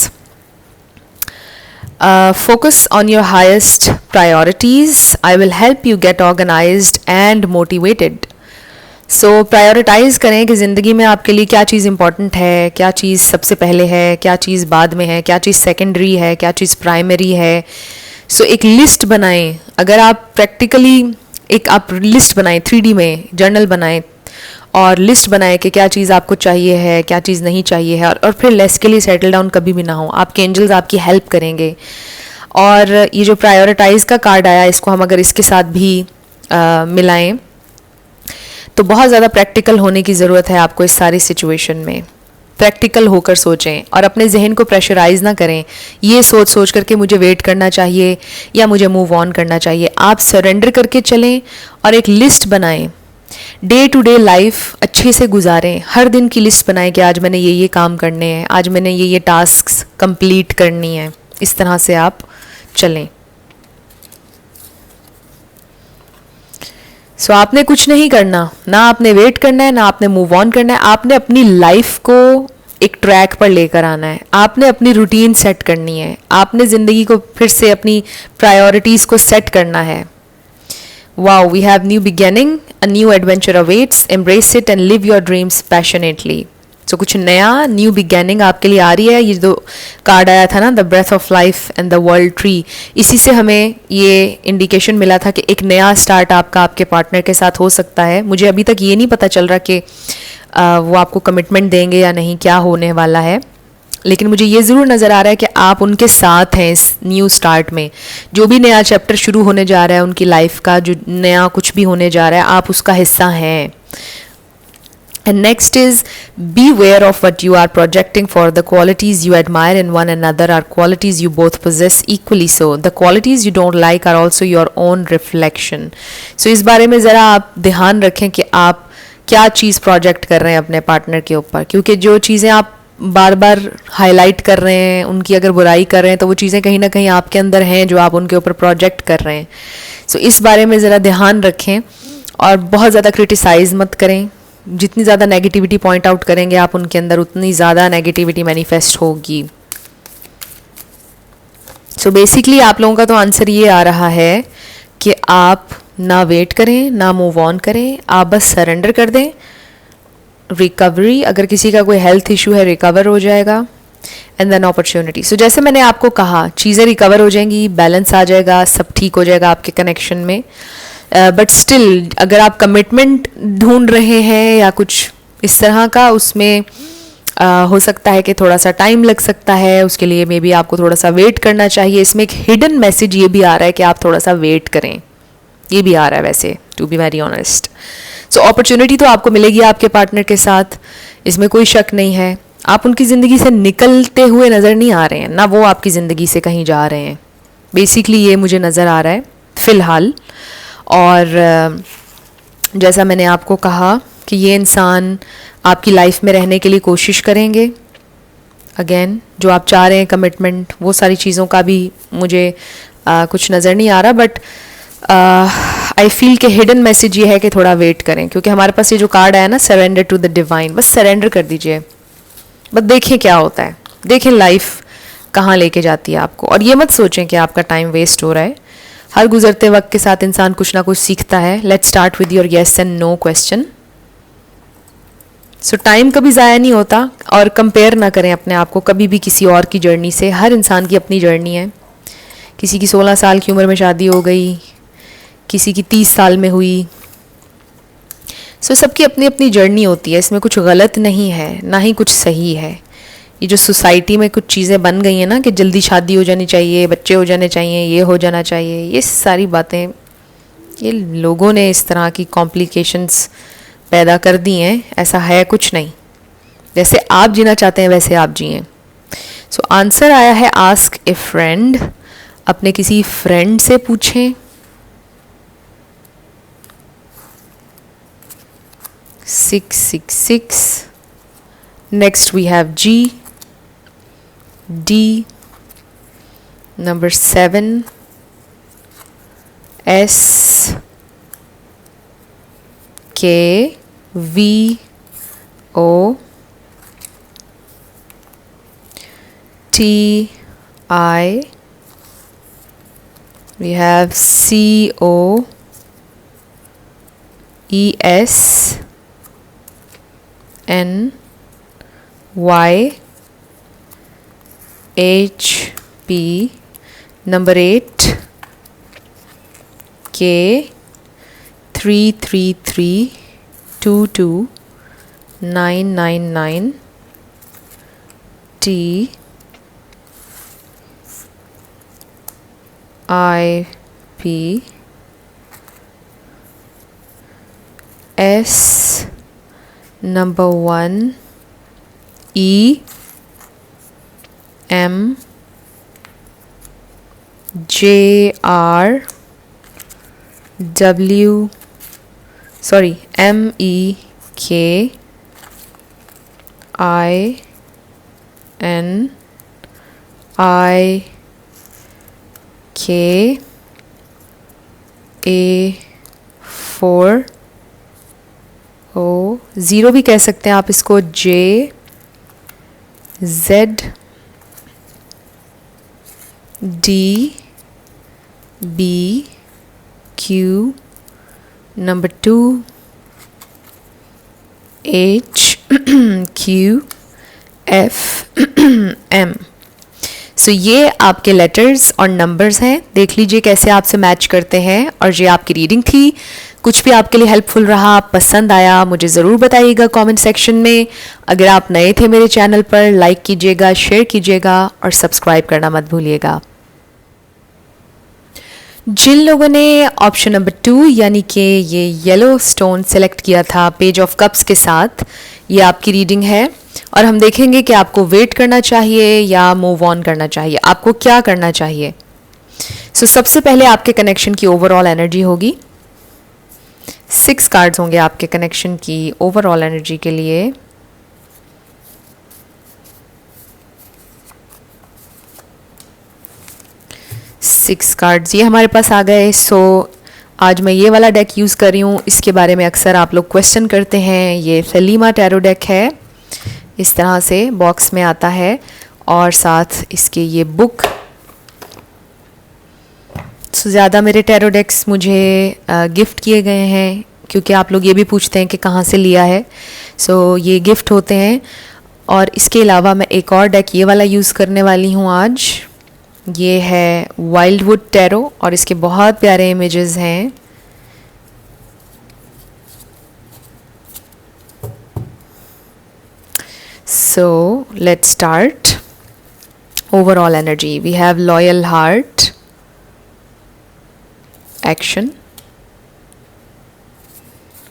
focus on your highest priorities. I will help you get organized and motivated. So prioritise करें कि ज़िंदगी में आपके लिए क्या चीज़ इंपॉर्टेंट है, क्या चीज़ सबसे पहले है, क्या चीज़ बाद में है, क्या चीज़ सेकेंडरी है, क्या चीज़ प्राइमरी है। सो एक लिस्ट बनाएं। अगर आप प्रैक्टिकली एक आप लिस्ट बनाएं, 3D में जर्नल बनाएं और लिस्ट बनाएं कि क्या चीज़ आपको चाहिए है, क्या चीज़ नहीं चाहिए है, और फिर लेस के लिए सेटल डाउन कभी भी ना हो। आपके एंजल्स आपकी हेल्प करेंगे। और ये जो प्रायोरिटाइज़ का कार्ड आया, इसको हम अगर इसके साथ भी मिलाएं तो बहुत ज़्यादा प्रैक्टिकल होने की ज़रूरत है आपको इस सारी सिचुएशन में। प्रैक्टिकल होकर सोचें और अपने जहन को प्रेशराइज ना करें ये सोच सोच करके मुझे वेट करना चाहिए या मुझे मूव ऑन करना चाहिए। आप सरेंडर करके चलें और एक लिस्ट बनाएं, डे टू डे लाइफ अच्छे से गुजारें। हर दिन की लिस्ट बनाएं कि आज मैंने ये काम करने हैं, आज मैंने ये टास्क्स कंप्लीट करनी है। इस तरह से आप चलें। सो आपने कुछ नहीं करना, ना आपने वेट करना है, ना आपने मूव ऑन करना है। आपने अपनी लाइफ को एक ट्रैक पर लेकर आना है, आपने अपनी रूटीन सेट करनी है, आपने ज़िंदगी को फिर से अपनी प्रायोरिटीज़ को सेट करना है। Wow, we have new beginning, a new adventure awaits, embrace it and live your dreams passionately. So कुछ नया, न्यू बिगिनिंग आपके लिए आ रही है। ये जो कार्ड आया था ना, the breath of life and the world tree, इसी से हमें ये इंडिकेशन मिला था कि एक नया स्टार्ट आपका आपके पार्टनर के साथ हो सकता है। मुझे अभी तक ये नहीं पता चल रहा कि वो आपको कमिटमेंट देंगे या नहीं, क्या होने वाला है, लेकिन मुझे ये ज़रूर नज़र आ रहा है कि आप उनके साथ हैं इस न्यू स्टार्ट में। जो भी नया चैप्टर शुरू होने जा रहा है उनकी लाइफ का, जो नया कुछ भी होने जा रहा है, आप उसका हिस्सा हैं। And next is beware of what you are projecting, for the qualities you admire in one another are qualities you both possess equally so. The qualities you don't like are also your own reflection. So इस बारे में ज़रा आप ध्यान रखें कि आप क्या चीज़ प्रोजेक्ट कर रहे हैं अपने पार्टनर के ऊपर, क्योंकि जो चीज़ें आप बार बार हाईलाइट कर रहे हैं, उनकी अगर बुराई कर रहे हैं, तो वो चीज़ें कहीं ना कहीं आपके अंदर हैं जो आप उनके ऊपर प्रोजेक्ट कर रहे हैं। सो इस बारे में ज़रा ध्यान रखें और बहुत ज़्यादा क्रिटिसाइज़ मत करें। जितनी ज़्यादा नेगेटिविटी पॉइंट आउट करेंगे आप उनके अंदर, उतनी ज़्यादा नेगेटिविटी मैनिफेस्ट होगी। सो बेसिकली आप लोगों का तो आंसर ये आ रहा है कि आप ना वेट करें, ना मूव ऑन करें, आप बस सरेंडर कर दें। रिकवरी, अगर किसी का कोई हेल्थ इशू है, रिकवर हो जाएगा। And then opportunity. सो जैसे मैंने आपको कहा, चीज़ें रिकवर हो जाएंगी, बैलेंस आ जाएगा, सब ठीक हो जाएगा आपके कनेक्शन में। बट स्टिल अगर आप कमिटमेंट ढूंढ रहे हैं या कुछ इस तरह का, उसमें हो सकता है कि थोड़ा सा टाइम लग सकता है, उसके लिए मे बी आपको थोड़ा सा वेट करना चाहिए। इसमें एक हिडन मैसेज ये भी आ रहा है कि आप थोड़ा सा वेट करें, ये भी आ रहा है वैसे, to be very honest. So opportunity तो आपको मिलेगी आपके पार्टनर के साथ, इसमें कोई शक नहीं है। आप उनकी ज़िंदगी से निकलते हुए नज़र नहीं आ रहे हैं, ना वो आपकी ज़िंदगी से कहीं जा रहे हैं। बेसिकली ये मुझे नज़र आ रहा है फ़िलहाल। और जैसा मैंने आपको कहा कि ये इंसान आपकी लाइफ में रहने के लिए कोशिश करेंगे। अगेन जो आप चाह रहे हैं कमिटमेंट, वो सारी चीज़ों का भी मुझे कुछ नज़र नहीं आ रहा। बट आई फील कि हिडन मैसेज ये है कि थोड़ा वेट करें, क्योंकि हमारे पास ये जो कार्ड आया ना, सरेंडर टू द डिवाइन, बस सरेंडर कर दीजिए, बस देखें क्या होता है, देखें लाइफ कहाँ लेके जाती है आपको। और ये मत सोचें कि आपका टाइम वेस्ट हो रहा है। हर गुजरते वक्त के साथ इंसान कुछ ना कुछ सीखता है। Let's start with your yes and no question. So time कभी ज़ाया नहीं होता, और कंपेयर ना करें अपने आप को कभी भी किसी और की जर्नी से। हर इंसान की अपनी जर्नी है। किसी की 16 साल की उम्र में शादी हो गई, किसी की 30 साल में हुई। सो सबकी अपनी अपनी जर्नी होती है, इसमें कुछ गलत नहीं है, ना ही कुछ सही है। ये जो सोसाइटी में कुछ चीज़ें बन गई हैं ना कि जल्दी शादी हो जानी चाहिए, बच्चे हो जाने चाहिए, ये हो जाना चाहिए, ये सारी बातें, ये लोगों ने इस तरह की कॉम्प्लिकेशंस पैदा कर दी हैं। ऐसा है कुछ नहीं, जैसे आप जीना चाहते हैं वैसे आप जिएं। सो आंसर आया है आस्क ए फ्रेंड। अपने किसी फ्रेंड से पूछें। Six six six. Next we have G, D, number 7, S, K, V, O, T, I, we have C, O, E, S, N, Y, H, P, number 8, K, 33322 T, I, P, S, number 1, E M J R W sorry M E K I N I K A 4 O 0 भी कह सकते हैं आप इसको, J Z D B Q number 2 H Q F M। सो ये आपके letters और numbers हैं, देख लीजिए कैसे आपसे मैच करते हैं। और ये आपकी रीडिंग थी, कुछ भी आपके लिए हेल्पफुल रहा, पसंद आया, मुझे ज़रूर बताइएगा कमेंट सेक्शन में। अगर आप नए थे मेरे चैनल पर, लाइक कीजिएगा, शेयर कीजिएगा और सब्सक्राइब करना मत भूलिएगा। जिन लोगों ने ऑप्शन नंबर 2 यानी कि ये येलो स्टोन सेलेक्ट किया था पेज ऑफ कप्स के साथ, ये आपकी रीडिंग है और हम देखेंगे कि आपको वेट करना चाहिए या मूव ऑन करना चाहिए, आपको क्या करना चाहिए। सो सबसे पहले आपके कनेक्शन की ओवरऑल एनर्जी होगी, 6 कार्ड्स होंगे आपके कनेक्शन की ओवरऑल एनर्जी के लिए। सिक्स कार्ड्स ये हमारे पास आ गए। सो आज मैं ये वाला डेक यूज़ कर रही हूँ, इसके बारे में अक्सर आप लोग क्वेश्चन करते हैं। ये सलीमा टैरो डेक है, इस तरह से बॉक्स में आता है और साथ इसके ये बुक। सो ज़्यादा मेरे टैरो डेक्स मुझे गिफ्ट किए गए हैं, क्योंकि आप लोग ये भी पूछते हैं कि कहाँ से लिया है। सो ये गिफ्ट होते हैं। और इसके अलावा मैं एक और डेक ये वाला यूज़ करने वाली हूँ आज। ये है वाइल्डवुड टैरो और इसके बहुत प्यारे इमेजेस हैं। So let's start. Overall energy. We have loyal heart, action,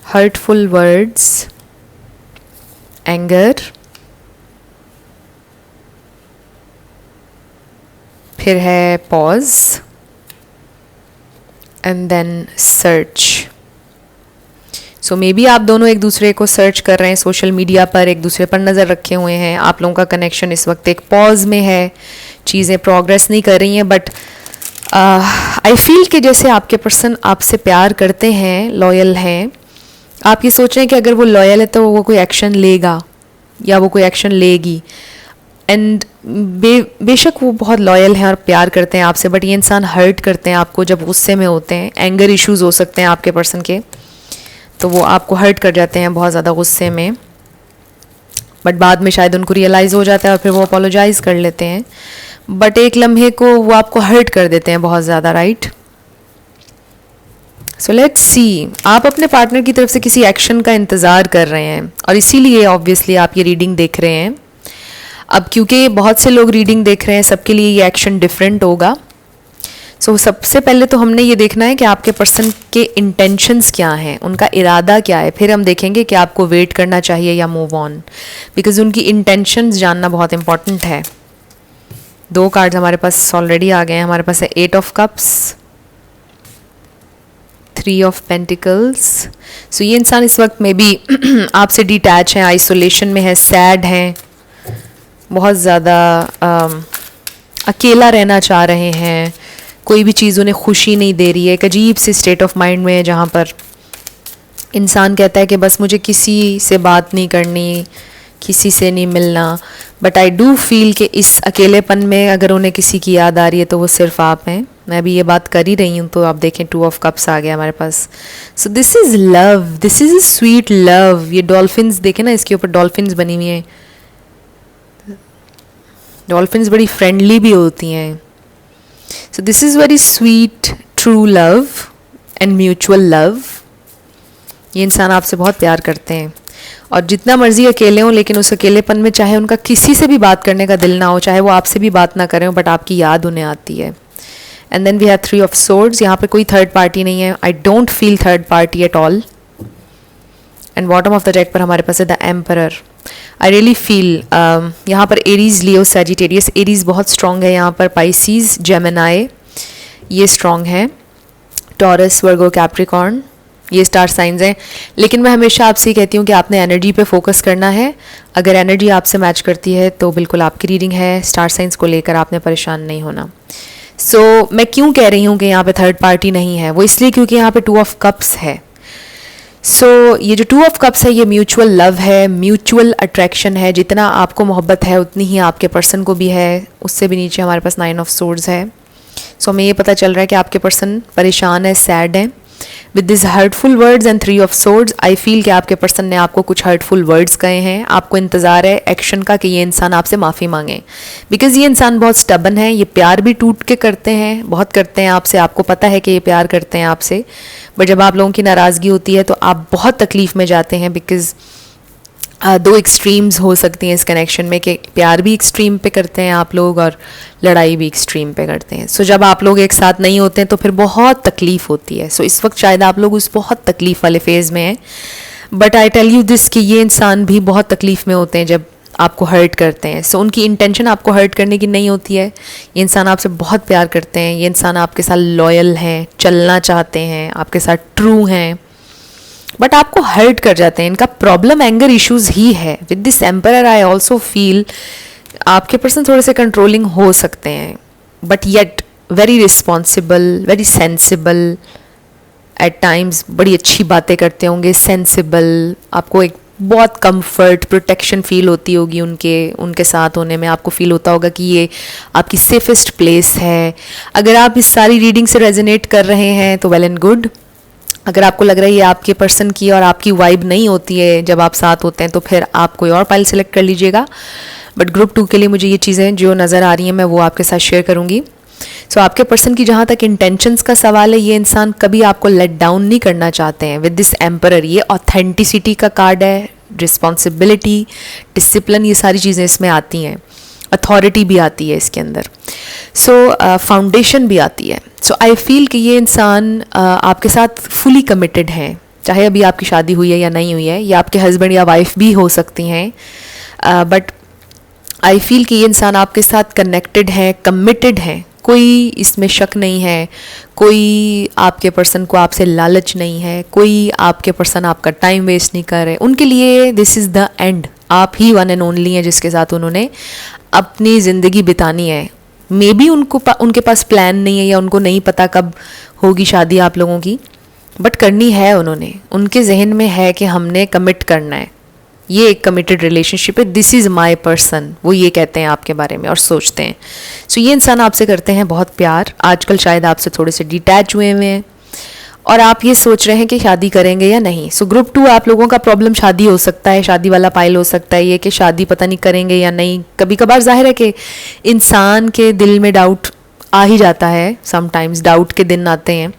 hurtful words, anger, फिर है pause and then search. So may be आप दोनों एक दूसरे को सर्च कर रहे हैं सोशल मीडिया पर, एक दूसरे पर नज़र रखे हुए हैं। आप लोगों का कनेक्शन इस वक्त एक पॉज में है, चीज़ें प्रोग्रेस नहीं कर रही हैं, बट आई फील कि जैसे आपके पर्सन आपसे प्यार करते हैं, लॉयल हैं। आप ये सोच रहे हैं कि अगर वो लॉयल है तो वो कोई एक्शन लेगा या वो कोई एक्शन लेगी। एंड बेशक वो बहुत लॉयल हैं और प्यार करते हैं आपसे, बट ये इंसान हर्ट करते हैं आपको जब गुस्से में होते हैं। एंगर इश्यूज़ हो सकते हैं आपके पर्सन के, तो वो आपको हर्ट कर जाते हैं बहुत ज़्यादा गुस्से में, बट बाद में शायद उनको रियलाइज़ हो जाता है और फिर वो अपोलोजाइज़ कर लेते हैं। बट एक लम्हे को वो आपको हर्ट कर देते हैं बहुत ज़्यादा, राइट। सो लेट्स सी, आप अपने पार्टनर की तरफ से किसी एक्शन का इंतज़ार कर रहे हैं और इसीलिए ऑब्वियसली आप ये रीडिंग देख रहे हैं। अब क्योंकि बहुत से लोग रीडिंग देख रहे हैं, सबके लिए ये एक्शन डिफरेंट होगा। सो सबसे पहले तो हमने ये देखना है कि आपके पर्सन के इंटेंशंस क्या हैं, उनका इरादा क्या है। फिर हम देखेंगे कि आपको वेट करना चाहिए या मूव ऑन, बिकॉज उनकी इंटेंशंस जानना बहुत इंपॉर्टेंट है। 2 कार्ड्स हमारे पास ऑलरेडी आ गए हैं। हमारे पास है 8 ऑफ कप्स, 3 ऑफ पेंटिकल्स। सो ये इंसान इस वक्त में भी आपसे डिटैच है, आइसोलेशन में है, सैड हैं, बहुत ज़्यादा अकेला रहना चाह रहे हैं। कोई भी चीज़ उन्हें खुशी नहीं दे रही है। एक अजीब सी स्टेट ऑफ माइंड में है जहाँ पर इंसान कहता है कि बस मुझे किसी से बात नहीं करनी, किसी से नहीं मिलना। बट आई डू फील कि इस अकेलेपन में अगर उन्हें किसी की याद आ रही है तो वो सिर्फ आप हैं। मैं भी ये बात कर ही रही हूँ, तो आप देखें 2 ऑफ कप्स आ गया हमारे पास। So this is love, this is sweet love. ये डॉल्फिन्स देखें ना, इसके ऊपर डॉल्फिन्स बनी हुई हैं। डॉल्फिन्स बड़ी फ्रेंडली भी होती हैं। So this is very sweet, true love and mutual love. ये इंसान आपसे बहुत प्यार करते हैं और जितना मर्जी अकेले हों, लेकिन उस अकेलेपन में चाहे उनका किसी से भी बात करने का दिल ना हो, चाहे वो आपसे भी बात ना करें, बट आपकी याद उन्हें आती है। And then we have 3 of swords। यहाँ पे कोई थर्ड पार्टी नहीं है। I don't feel third party at all. And bottom of the deck पर हमारे पास है the emperor. I really feel यहाँ पर एरीज, लियो, सैजिटेरियस। एरीज बहुत स्ट्रॉन्ग है यहाँ पर, पाइसीज, जेमिनाई ये स्ट्रॉन्ग है, टॉरस, वर्गो, कैप्रिकॉर्न ये स्टार साइंस हैं। लेकिन मैं हमेशा आपसे कहती हूँ कि आपने एनर्जी पे फोकस करना है। अगर एनर्जी आपसे मैच करती है तो बिल्कुल आपकी रीडिंग है। स्टार साइंस को लेकर आपने परेशान नहीं होना। मैं क्यों कह रही हूँ कि यहाँ पे थर्ड पार्टी नहीं है, वो इसलिए क्योंकि यहाँ पे 2 ऑफ कप्स है। ये जो 2 ऑफ कप्स है ये म्यूचुअल लव है, म्यूचुअल अट्रैक्शन है। जितना आपको मोहब्बत है उतनी ही आपके पर्सन को भी है। उससे भी नीचे हमारे पास 9 ऑफ सोर्ड्स है। हमें ये पता चल रहा है कि आपके पर्सन परेशान है, सैड है with this hurtful words and 3 of swords. I feel कि आपके पर्सन ने आपको कुछ हर्टफुल वर्ड्स कहे हैं। आपको इंतज़ार है एक्शन का कि ये इंसान आपसे माफ़ी मांगे, बिकॉज ये इंसान बहुत स्टबन है। ये प्यार भी टूट के करते हैं, बहुत करते हैं आपसे। आपको पता है कि ये प्यार करते हैं आपसे, बट जब आप लोगों की नाराज़गी होती है तो आप बहुत तकलीफ़ में जाते हैं। बिकॉज 2 एक्सट्रीम्स हो सकती हैं इस कनेक्शन में, कि प्यार भी एक्सट्रीम पे करते हैं आप लोग और लड़ाई भी एक्सट्रीम पे करते हैं। जब आप लोग एक साथ नहीं होते हैं तो फिर बहुत तकलीफ़ होती है। इस वक्त शायद आप लोग उस बहुत तकलीफ़ वाले फेज़ में हैं। But I tell you this कि ये इंसान भी बहुत तकलीफ़ में होते हैं जब आपको हर्ट करते हैं। उनकी इंटेंशन आपको हर्ट करने की नहीं होती है। ये इंसान आपसे बहुत प्यार करते हैं। ये इंसान आपके साथ लॉयल हैं, चलना चाहते हैं, आपके साथ ट्रू हैं, बट आपको हर्ट कर जाते हैं। इनका प्रॉब्लम एंगर इश्यूज ही है। With this emperor I also feel आपके पर्सन थोड़े से कंट्रोलिंग हो सकते हैं, but yet very responsible, very sensible. At times बड़ी अच्छी बातें करते होंगे, सेंसिबल। आपको एक बहुत कंफर्ट, प्रोटेक्शन फील होती होगी उनके साथ होने में। आपको फील होता होगा कि ये आपकी सेफेस्ट प्लेस है। अगर आप इस सारी रीडिंग से रेजोनेट कर रहे हैं तो वेल एंड गुड। अगर आपको लग रहा है ये आपके पर्सन की और आपकी वाइब नहीं होती है जब आप साथ होते हैं, तो फिर आप कोई और पाइल सेलेक्ट कर लीजिएगा। बट ग्रुप 2 के लिए मुझे ये चीज़ें जो नज़र आ रही हैं मैं वो आपके साथ शेयर करूँगी। आपके पर्सन की जहाँ तक इंटेंशंस का सवाल है, ये इंसान कभी आपको लेट डाउन नहीं करना चाहते हैं। विद दिस एम्परर ये ऑथेंटिसिटी का कार्ड है, रिस्पॉन्सिबिलिटी, डिसिप्लिन, ये सारी चीज़ें इसमें आती हैं। अथॉरिटी भी आती है इसके अंदर। फाउंडेशन भी आती है। आई फील कि ये इंसान आपके साथ फुली कमिटेड हैं, चाहे अभी आपकी शादी हुई है या नहीं हुई है, या आपके हस्बैंड या वाइफ भी हो सकती हैं। बट आई फील कि ये इंसान आपके साथ कनेक्टेड है, कमिटेड है। कोई इसमें शक नहीं है, कोई आपके पर्सन को आपसे लालच नहीं है, कोई आपके पर्सन आपका टाइम वेस्ट नहीं कर रहे। उनके लिए दिस इज़ द एंड। आप ही वन एंड ओनली हैं जिसके साथ उन्होंने अपनी ज़िंदगी बितानी है। मे बी उनके पास प्लान नहीं है या उनको नहीं पता कब होगी शादी आप लोगों की, बट करनी है उन्होंने। उनके जहन में है कि हमने कमिट करना है, ये एक कमिटेड रिलेशनशिप है, दिस इज़ माई पर्सन। वो ये कहते हैं आपके बारे में और सोचते हैं। ये इंसान आपसे करते हैं बहुत प्यार। आजकल शायद आपसे थोड़े से डिटैच हुए हैं और आप ये सोच रहे हैं कि शादी करेंगे या नहीं। ग्रुप 2 आप लोगों का प्रॉब्लम शादी हो सकता है, शादी वाला पाइल हो सकता है ये कि शादी पता नहीं करेंगे या नहीं। कभी कभार जाहिर है कि इंसान के दिल में डाउट आ ही जाता है। समटाइम्स डाउट के दिन आते हैं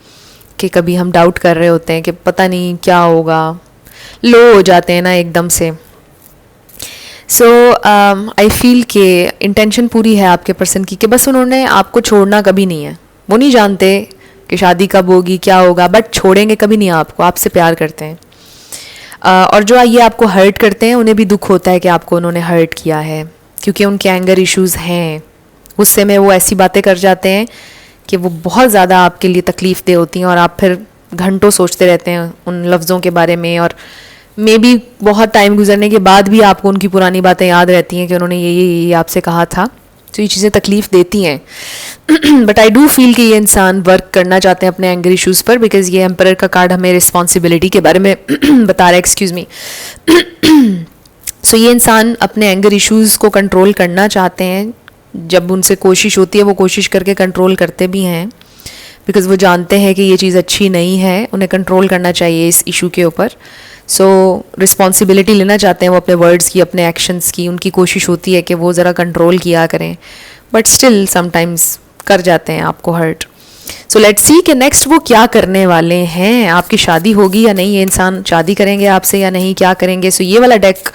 कि कभी हम डाउट कर रहे होते हैं कि पता नहीं क्या होगा, लो हो जाते हैं ना एकदम से। आई फील कि इंटेंशन पूरी है आपके पर्सन की कि बस उन्होंने आपको छोड़ना कभी नहीं है। वो नहीं जानते कि शादी कब होगी, क्या होगा, बट छोड़ेंगे कभी नहीं आपको। आपसे प्यार करते हैं। और जो ये आपको हर्ट करते हैं उन्हें भी दुख होता है कि आपको उन्होंने हर्ट किया है, क्योंकि उनके एंगर इश्यूज़ हैं। गुस्से में वो ऐसी बातें कर जाते हैं कि वो बहुत ज़्यादा आपके लिए तकलीफ़ दे होती हैं और आप फिर घंटों सोचते रहते हैं उन लफ्ज़ों के बारे में। और मे बी बहुत टाइम गुजरने के बाद भी आपको उनकी पुरानी बातें याद रहती हैं कि उन्होंने ये आपसे कहा था। ये चीज़ें तकलीफ़ देती हैं। बट आई डू फील कि ये इंसान वर्क करना चाहते हैं अपने एंगर इश्यूज़ पर, बिकॉज ये एम्परर का कार्ड हमें रिस्पॉन्सिबिलिटी के बारे में बता रहा है। Excuse me. ये इंसान अपने एंगर इश्यूज़ को कंट्रोल करना चाहते हैं। जब उनसे कोशिश होती है वो कोशिश करके कंट्रोल करते भी हैं, बिकॉज वो जानते हैं कि ये चीज़ अच्छी नहीं है। उन्हें कंट्रोल करना चाहिए इस इशू के ऊपर। रिस्पॉन्सिबिलिटी लेना चाहते हैं वो अपने वर्ड्स की, अपने एक्शंस की। उनकी कोशिश होती है कि वो ज़रा कंट्रोल किया करें, बट स्टिल समटाइम्स कर जाते हैं आपको हर्ट। लेट्स सी कि नेक्स्ट वो क्या करने वाले हैं। आपकी शादी होगी या नहीं, ये इंसान शादी करेंगे आपसे या नहीं, क्या करेंगे। ये वाला डेक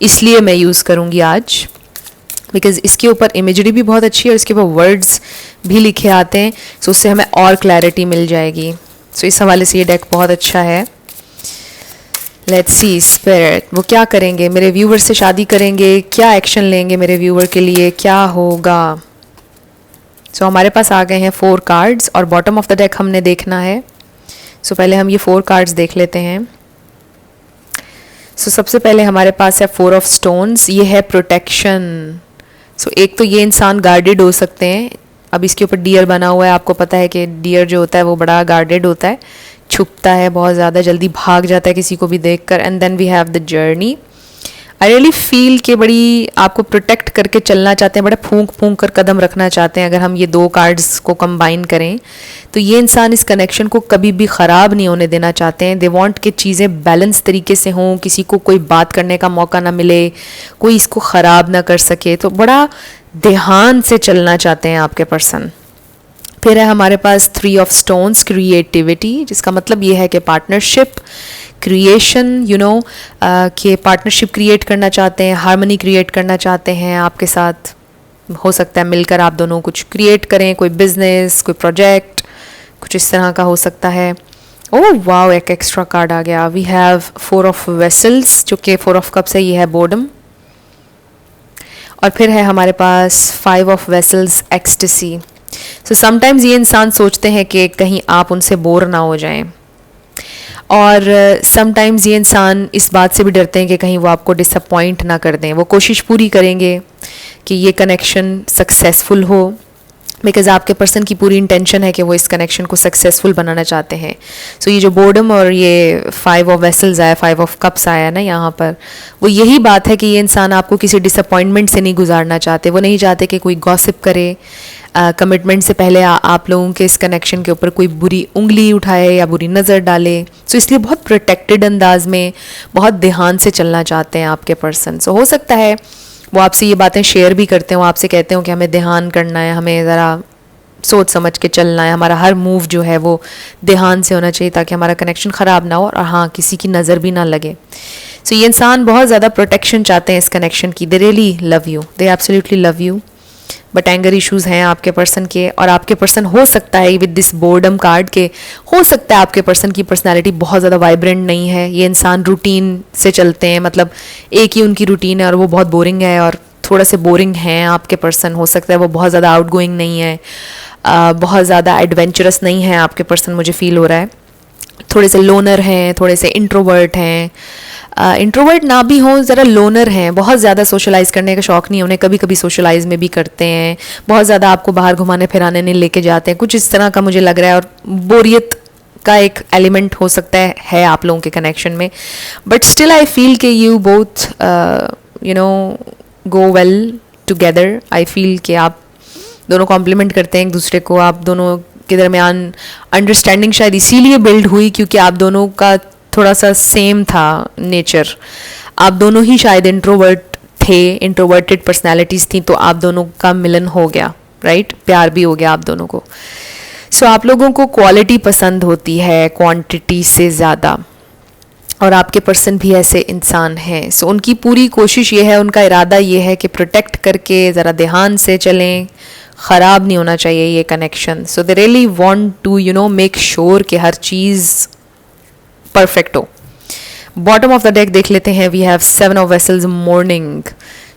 इसलिए मैं यूज़ करूँगी आज, बिकॉज इसके ऊपर इमेजरी भी बहुत अच्छी है और इसके ऊपर वर्ड्स भी लिखे आते हैं। उससे हमें और क्लैरिटी मिल जाएगी। इस हवाले से ये डेक बहुत अच्छा है। लेट्स सी स्पिरिट वो क्या करेंगे, मेरे व्यूवर से शादी करेंगे, क्या एक्शन लेंगे मेरे व्यूवर के लिए, क्या होगा। सो हमारे पास आ गए हैं 4 कार्ड्स और बॉटम ऑफ द डेक हमने देखना है। सो पहले हम ये 4 कार्ड्स देख लेते हैं। सो सबसे पहले हमारे पास है 4 ऑफ स्टोन्स, ये है प्रोटेक्शन। सो एक तो ये इंसान गार्डेड हो सकते हैं। अब इसके ऊपर डियर बना हुआ है, आपको पता है कि डियर जो होता है वो बड़ा गार्डेड होता है, छुपता है बहुत ज़्यादा, जल्दी भाग जाता है किसी को भी देखकर। And then we have the journey. I really feel कि बड़ी आपको प्रोटेक्ट करके चलना चाहते हैं, बड़ा फूंक फूंक कर कदम रखना चाहते हैं। अगर हम ये 2 कार्ड्स को कंबाइन करें तो ये इंसान इस कनेक्शन को कभी भी ख़राब नहीं होने देना चाहते हैं। दे वांट कि चीज़ें बैलेंस तरीके से हों, किसी को कोई बात करने का मौका ना मिले, कोई इसको ख़राब ना कर सके। तो बड़ा ध्यान से चलना चाहते हैं आपके पर्सन। फिर है हमारे पास 3 ऑफ स्टोन्स, क्रिएटिविटी, जिसका मतलब ये है कि पार्टनरशिप, क्रिएशन, यू नो कि पार्टनरशिप क्रिएट करना चाहते हैं, हार्मनी क्रिएट करना चाहते हैं आपके साथ। हो सकता है मिलकर आप दोनों कुछ क्रिएट करें, कोई बिजनेस, कोई प्रोजेक्ट, कुछ इस तरह का हो सकता है। ओह वाओ, एक एक्स्ट्रा कार्ड आ गया। वी हैव 4 ऑफ वेसल्स, जो कि 4 ऑफ कप्स है, ये है बोर्डम। और फिर है हमारे पास 5 of vessels, ecstasy. So sometimes ये इंसान सोचते हैं कि कहीं आप उनसे बोर ना हो जाएं, और समटाइम्स ये इंसान इस बात से भी डरते हैं कि कहीं वो आपको डिसअपॉइंट ना कर दें। वो कोशिश पूरी करेंगे कि ये कनेक्शन सक्सेसफुल हो, बिकॉज आपके पर्सन की पूरी इंटेंशन है कि वो इस कनेक्शन को सक्सेसफुल बनाना चाहते हैं। सो ये जो बोर्डम और ये 5 ऑफ वेसल्स आया, 5 ऑफ कप्स आया ना यहाँ पर, वो यही बात है कि ये इंसान आपको किसी डिसअपॉइंटमेंट से नहीं गुजारना चाहते। वो नहीं चाहते कि कोई गॉसिप करे, कमिटमेंट से पहले आप लोगों के इस कनेक्शन के ऊपर कोई बुरी उंगली उठाए या बुरी नज़र डाले। सो इसलिए बहुत प्रोटेक्टेड अंदाज में, बहुत ध्यान से चलना चाहते हैं आपके पर्सन। सो हो सकता है वो आपसे ये बातें शेयर भी करते हो, आपसे कहते हो कि हमें ध्यान करना है, हमें ज़रा सोच समझ के चलना है, हमारा हर मूव जो है वो ध्यान से होना चाहिए ताकि हमारा कनेक्शन ख़राब ना हो और हाँ किसी की नज़र भी ना लगे। सो ये इंसान बहुत ज़्यादा प्रोटेक्शन चाहते हैं इस कनेक्शन की। They really love you, they absolutely love you, but anger issues हैं आपके पर्सन के। और आपके पर्सन हो सकता है विद दिस बोर्डम कार्ड के, हो सकता है आपके पर्सन की पर्सनालिटी बहुत ज़्यादा वाइब्रेंट नहीं है। ये इंसान रूटीन से चलते हैं, मतलब एक ही उनकी रूटीन है और वो बहुत बोरिंग है, और थोड़ा से बोरिंग हैं आपके पर्सन। हो सकता है वो बहुत ज़्यादा आउटगोइंग नहीं है, बहुत ज़्यादा एडवेंचरस नहीं है आपके पर्सन, मुझे फील हो रहा है। थोड़े से लोनर हैं, थोड़े से इंट्रोवर्ट हैं, इंट्रोवर्ट ना भी हों, ज़रा लोनर हैं, बहुत ज़्यादा सोशलाइज़ करने का शौक़ नहीं है उन्हें, कभी कभी सोशलाइज़ में भी करते हैं, बहुत ज़्यादा आपको बाहर घुमाने फिराने नहीं लेके जाते हैं, कुछ इस तरह का मुझे लग रहा है। और बोरियत का एक एलिमेंट हो सकता है आप लोगों के कनेक्शन में। बट स्टिल आई फील कि you both you know go well together. I feel कि आप दोनों कॉम्प्लीमेंट करते हैं एक दूसरे को। आप दोनों के दरमियान अंडरस्टैंडिंग शायद इसीलिए बिल्ड हुई क्योंकि आप दोनों का थोड़ा सा सेम था नेचर। आप दोनों ही शायद इंट्रोवर्ट थे, इंट्रोवर्टेड पर्सनालिटीज़ थी, तो आप दोनों का मिलन हो गया, राइट? प्यार भी हो गया आप दोनों को। सो आप लोगों को क्वालिटी पसंद होती है क्वांटिटी से ज़्यादा, और आपके पर्सन भी ऐसे इंसान हैं। सो उनकी पूरी कोशिश ये है, उनका इरादा ये है कि प्रोटेक्ट करके ज़रा ध्यान से चलें, ख़राब नहीं होना चाहिए ये connection. So they really want to you know make sure कि हर चीज़ परफेक्ट हो। बॉटम ऑफ द डेक देख लेते हैं। We have 7 of vessels, morning.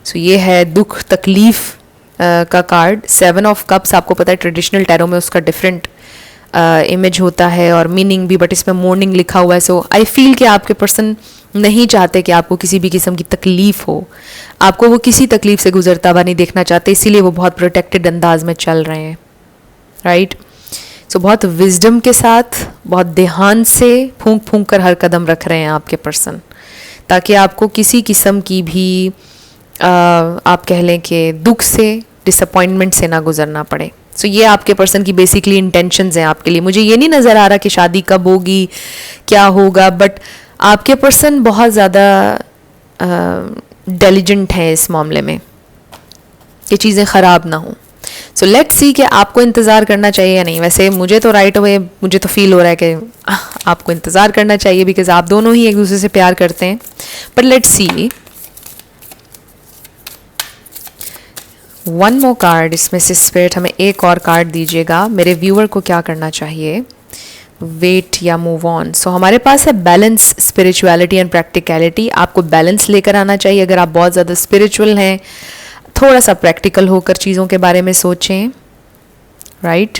So ये है दुख तकलीफ का कार्ड। 7 ऑफ कप्स आपको पता है ट्रेडिशनल टैरो में उसका डिफरेंट इमेज होता है और मीनिंग भी, बट इसमें मोर्निंग लिखा हुआ है। सो आई फील कि आपके पर्सन नहीं चाहते कि आपको किसी भी किस्म की तकलीफ हो, आपको वो किसी तकलीफ से गुजरता हुआ नहीं देखना चाहते, इसीलिए वो बहुत प्रोटेक्टेड अंदाज में चल रहे हैं, राइट? सो बहुत विजडम के साथ, बहुत ध्यान से फूंक फूंक कर हर कदम रख रहे हैं आपके पर्सन, ताकि आपको किसी किस्म की भी आप कह लें कि दुख से, डिसअपॉइंटमेंट से ना गुजरना पड़े। सो ये आपके पर्सन की बेसिकली इंटेंशंस हैं आपके लिए। मुझे ये नहीं नज़र आ रहा कि शादी कब होगी, क्या होगा, बट आपके पर्सन बहुत ज़्यादा डिलिजेंट हैं इस मामले में कि चीज़ें ख़राब ना हों। सो लेट्स सी कि आपको इंतज़ार करना चाहिए या नहीं। वैसे मुझे तो राइट अवे मुझे तो फील हो रहा है कि आपको इंतज़ार करना चाहिए, बिकॉज आप दोनों ही एक दूसरे से प्यार करते हैं। But let's see one more card. इसमें से स्पिरिट हमें एक और कार्ड दीजिएगा। मेरे व्यूअर को क्या करना चाहिए? वेट या मूव ऑन। सो हमारे पास है बैलेंस, स्पिरिचुअलिटी एंड प्रैक्टिकलिटी। आपको बैलेंस लेकर आना चाहिए। अगर आप बहुत ज़्यादा स्पिरिचुअल हैं, थोड़ा सा प्रैक्टिकल होकर चीज़ों के बारे में सोचें, राइट।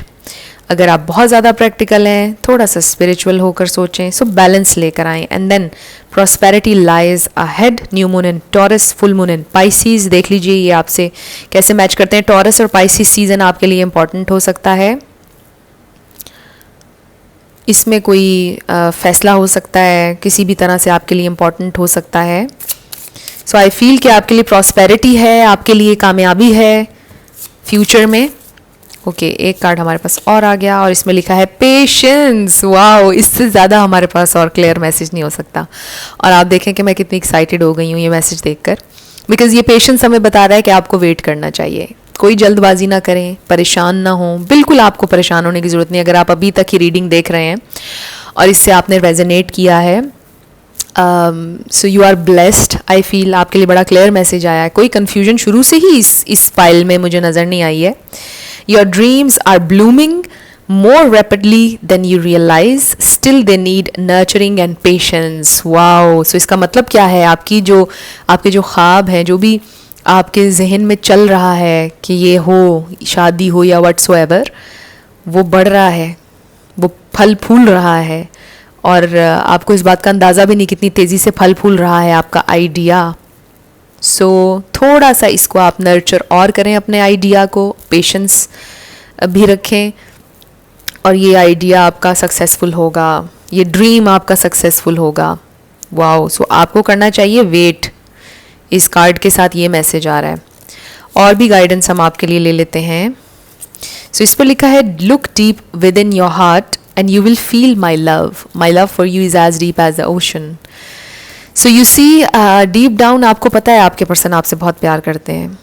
अगर आप बहुत ज़्यादा प्रैक्टिकल हैं, थोड़ा सा स्पिरिचुअल होकर सोचें। सो बैलेंस लेकर आएँ। And then prosperity lies ahead, new moon in Taurus, full moon in Pisces. देख लीजिए ये आपसे कैसे मैच करते हैं। टॉरस और पाइसिस सीजन आपके लिए इंपॉर्टेंट हो सकता है। इसमें कोई फैसला हो सकता है, किसी भी तरह से आपके लिए इम्पॉर्टेंट हो सकता है। सो आई फील कि आपके लिए प्रॉस्पेरिटी है, आपके लिए कामयाबी है फ्यूचर में। ओके, एक कार्ड हमारे पास और आ गया और इसमें लिखा है पेशेंस। वाओ, इससे ज़्यादा हमारे पास और क्लियर मैसेज नहीं हो सकता। और आप देखें कि मैं कितनी एक्साइटेड हो गई हूँ ये मैसेज देखकर, बिकॉज ये पेशेंस हमें बता रहा है कि आपको वेट करना चाहिए। कोई जल्दबाजी ना करें, परेशान ना हो, बिल्कुल आपको परेशान होने की ज़रूरत नहीं। अगर आप अभी तक ही रीडिंग देख रहे हैं और इससे आपने रेजोनेट किया है, so you are blessed. I feel आपके लिए बड़ा क्लियर मैसेज आया है। कोई कन्फ्यूजन शुरू से ही इस फाइल में मुझे नज़र नहीं आई है। Your dreams are blooming more rapidly than you realize. Still they need nurturing and patience. Wow. So इसका मतलब क्या है? आपके जो ख्वाब हैं, जो भी आपके जहन में चल रहा है कि ये हो, शादी हो या whatsoever, वो बढ़ रहा है, वो फल फूल रहा है। और आपको इस बात का अंदाज़ा भी नहीं कितनी तेज़ी से फल फूल रहा है आपका आइडिया। सो थोड़ा सा इसको आप नर्चर और करें अपने आइडिया को, पेशेंस भी रखें, और ये आइडिया आपका सक्सेसफुल होगा, ये ड्रीम आपका सक्सेसफुल होगा। वाओ। सो आपको करना चाहिए वेट। इस कार्ड के साथ ये मैसेज आ रहा है। और भी गाइडेंस हम आपके लिए ले लेते हैं। सो इस पर लिखा है look deep within your heart and you will feel my love for you is as deep as the ocean. So you see, deep down आपको पता है आपके पर्सन आपसे बहुत प्यार करते हैं,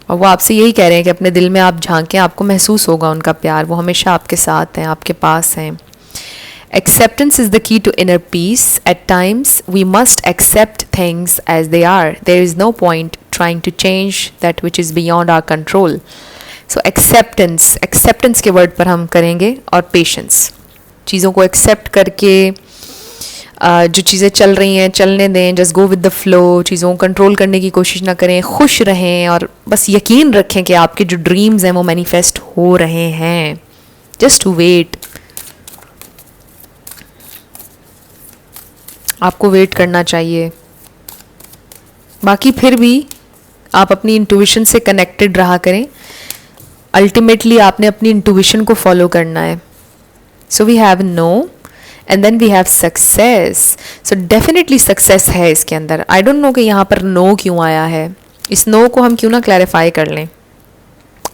और वो आपसे यही कह रहे हैं कि अपने दिल में आप झांकें, आपको महसूस होगा उनका प्यार। वो हमेशा आपके साथ हैं, आपके पास हैं। Acceptance is the key to inner peace. At times we must accept things as they are. There is no point trying to change that which is beyond our control. So acceptance के word पर हम करेंगे, और patience. चीज़ों को accept करके जो चीज़ें चल रही हैं चलने दें, just go with the flow. चीज़ों को कंट्रोल करने की कोशिश ना करें, खुश रहें, और बस यकीन रखें कि आपके जो ड्रीम्स हैं वो मैनिफेस्ट हो रहे हैं। Just to wait. आपको वेट करना चाहिए। बाकी फिर भी आप अपनी इंट्यूशन से कनेक्टेड रहा करें। अल्टीमेटली आपने अपनी इंट्यूशन को फॉलो करना है। So we have no and then we have success. So definitely success है इसके अंदर। आई डोंट नो कि यहाँ पर नो क्यों आया है। इस नो को हम क्यों ना क्लैरिफाई कर लें,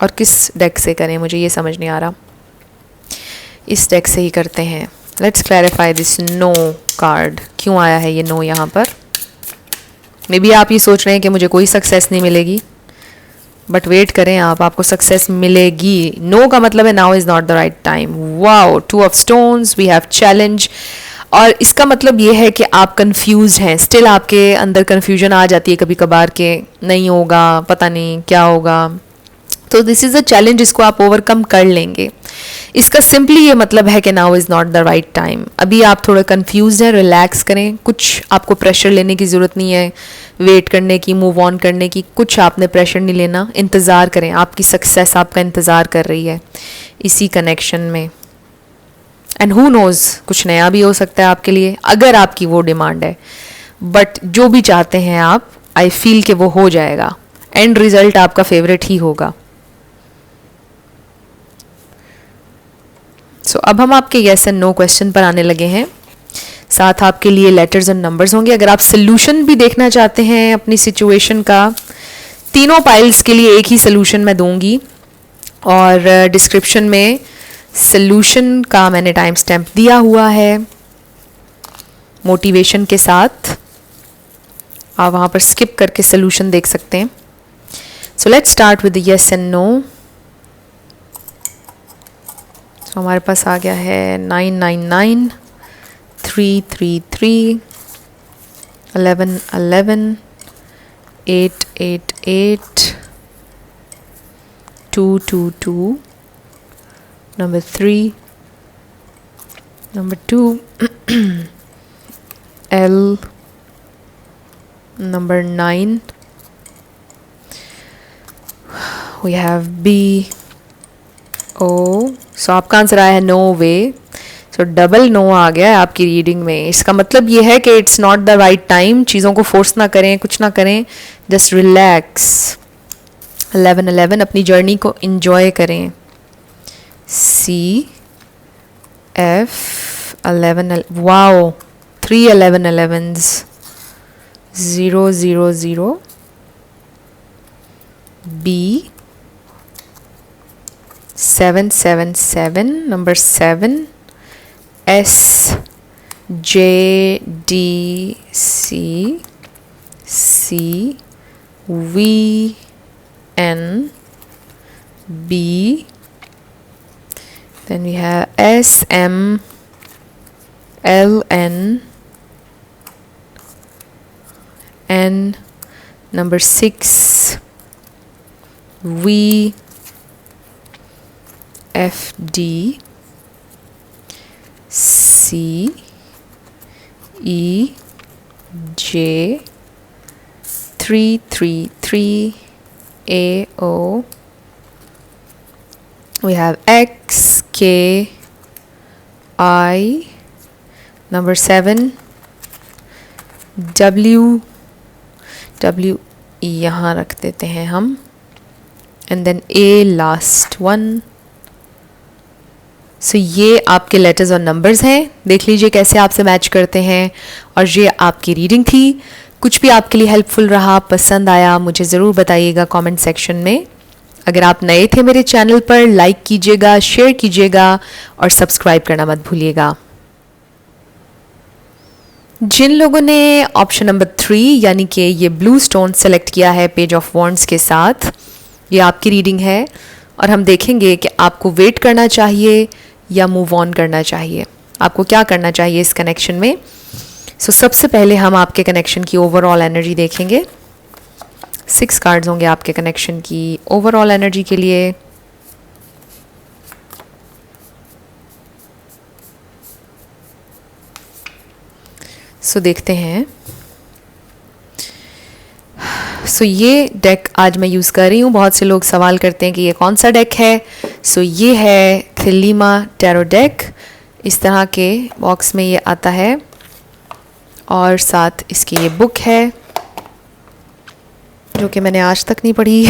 और किस डेक से करें मुझे ये समझ नहीं आ रहा। इस डेक से ही करते हैं। Let's clarify this no card. क्यों आया है ये नो यहाँ पर? मे बी आप ये सोच रहे हैं कि मुझे कोई सक्सेस नहीं मिलेगी, बट वेट करें आप, आपको सक्सेस मिलेगी। नो का मतलब है now is not the right time. Wow, 2 of stones, we have challenge. और इसका मतलब ये है कि आप कंफ्यूज हैं। स्टिल आपके अंदर कंफ्यूजन आ जाती है कभी कभार के नहीं होगा, पता नहीं क्या होगा। तो दिस इज़ अ चैलेंज, इसको आप ओवरकम कर लेंगे। इसका सिंपली ये मतलब है कि now is not the right time. अभी आप थोड़े कंफ्यूज हैं, रिलैक्स करें। कुछ आपको प्रेशर लेने की ज़रूरत नहीं है, वेट करने की, मूव ऑन करने की, कुछ आपने प्रेशर नहीं लेना। इंतज़ार करें, आपकी सक्सेस आपका इंतज़ार कर रही है इसी कनेक्शन में। एंड हु नोज़, कुछ नया भी हो सकता है आपके लिए, अगर आपकी वो डिमांड है। बट जो भी चाहते हैं आप, आई फील कि वो हो जाएगा। एंड रिजल्ट आपका फेवरेट ही होगा। सो अब हम आपके येस एंड नो क्वेश्चन पर आने लगे हैं। साथ आपके लिए लेटर्स एंड नंबर्स होंगे। अगर आप सोल्यूशन भी देखना चाहते हैं अपनी सिचुएशन का, तीनों पाइल्स के लिए एक ही सोल्यूशन मैं दूंगी, और डिस्क्रिप्शन में सोल्यूशन का मैंने टाइम स्टैम्प दिया हुआ है मोटिवेशन के साथ। आप वहाँ पर स्किप करके सोल्यूशन देख सकते हैं। So let's start with yes and no. तो हमारे पास आ गया है 999, 333, 1111, 888, 222, number 3, Number 2, L. Number 9, we have B, O. So आपका आंसर आया है नो वे. सो डबल नो आ गया है आपकी रीडिंग में. इसका मतलब ये है कि it's not the right time. चीज़ों को फोर्स ना करें, कुछ ना करें, जस्ट रिलैक्स. 11-11 अपनी जर्नी को इंजॉय करें. C, F, 11, wow, 3 11-11s. 0-0-0. B, 7-7-7. Number 7. S, J, D, C, C, V, N, B. Then we have S, M, L, N, N. Number 6, V, F, D, C, E, J, 3-3-3, A, O. We have X, K, I. Number 7, W. W यहाँ रख देते हैं हम. And then A, last one. सो ये आपके letters और numbers हैं. देख लीजिए कैसे आपसे मैच करते हैं. और ये आपकी रीडिंग थी. कुछ भी आपके लिए हेल्पफुल रहा, पसंद आया, मुझे ज़रूर बताइएगा कमेंट सेक्शन में. अगर आप नए थे मेरे चैनल पर, लाइक कीजिएगा, शेयर कीजिएगा और सब्सक्राइब करना मत भूलिएगा. जिन लोगों ने ऑप्शन नंबर 3 यानी कि ये ब्लू स्टोन सेलेक्ट किया है पेज ऑफ वॉन्ड्स के साथ, ये आपकी रीडिंग है. और हम देखेंगे कि आपको वेट करना चाहिए या मूव ऑन करना चाहिए. आपको क्या करना चाहिए इस कनेक्शन में. सो सबसे पहले हम आपके कनेक्शन की ओवरऑल एनर्जी देखेंगे. 6 कार्ड्स होंगे आपके कनेक्शन की ओवरऑल एनर्जी के लिए. सो देखते हैं. सो ये डेक आज मैं यूज़ कर रही हूँ. बहुत से लोग सवाल करते हैं कि ये कौन सा डेक है. सो ये है थिलीमा टैरो डेक. इस तरह के बॉक्स में ये आता है और साथ इसकी ये बुक है जो कि मैंने आज तक नहीं पढ़ी.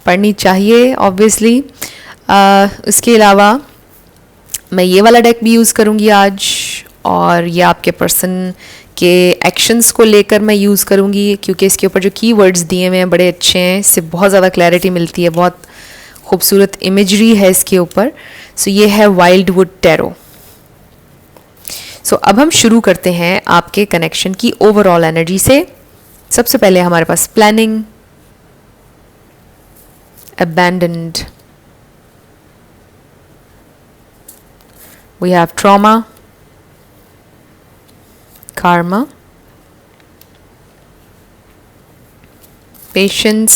पढ़नी चाहिए ऑब्वियसली. उसके अलावा मैं ये वाला डेक भी यूज़ करूँगी आज. और ये आपके पर्सन के एक्शंस को लेकर मैं यूज़ करूँगी क्योंकि इसके ऊपर जो कीवर्ड्स दिए हुए हैं बड़े अच्छे हैं. इससे बहुत ज़्यादा क्लैरिटी मिलती है. बहुत खूबसूरत इमेजरी है इसके ऊपर. सो ये है वाइल्डवुड टैरो. सो अब हम शुरू करते हैं आपके कनेक्शन की ओवरऑल एनर्जी से. सबसे पहले हमारे पास planning, abandoned, we have trauma, karma, patience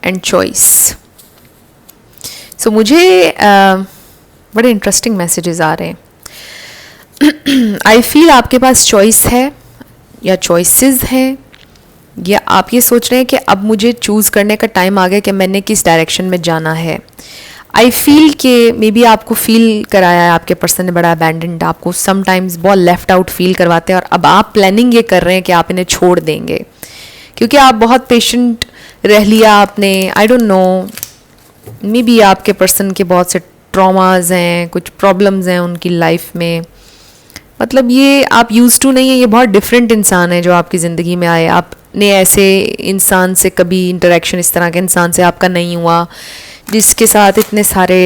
and choice. So मुझे बड़े इंटरेस्टिंग मैसेजेस आ रहे हैं. आई फील आपके पास चॉइस है या चॉइसेस हैं, या आप ये सोच रहे हैं कि अब मुझे चूज़ करने का टाइम आ गया कि मैंने किस डायरेक्शन में जाना है. आई फील कि मे बी आपको फील कराया है आपके पर्सन ने बड़ा अबैंडन्ड, आपको समटाइम्स बहुत लेफ्ट आउट फील करवाते हैं और अब आप प्लानिंग ये कर रहे हैं कि आप इन्हें छोड़ देंगे क्योंकि आप बहुत पेशेंट रह लिया आपने. I don't know, may be आपके पर्सन के बहुत से ट्रॉमाज हैं, कुछ प्रॉब्लम्स हैं उनकी लाइफ में. मतलब ये आप यूज़ टू नहीं है, ये बहुत डिफरेंट इंसान है जो आपकी ज़िंदगी में आए. आपने ऐसे इंसान से कभी इंटरेक्शन इस तरह के इंसान से आपका नहीं हुआ जिसके साथ इतने सारे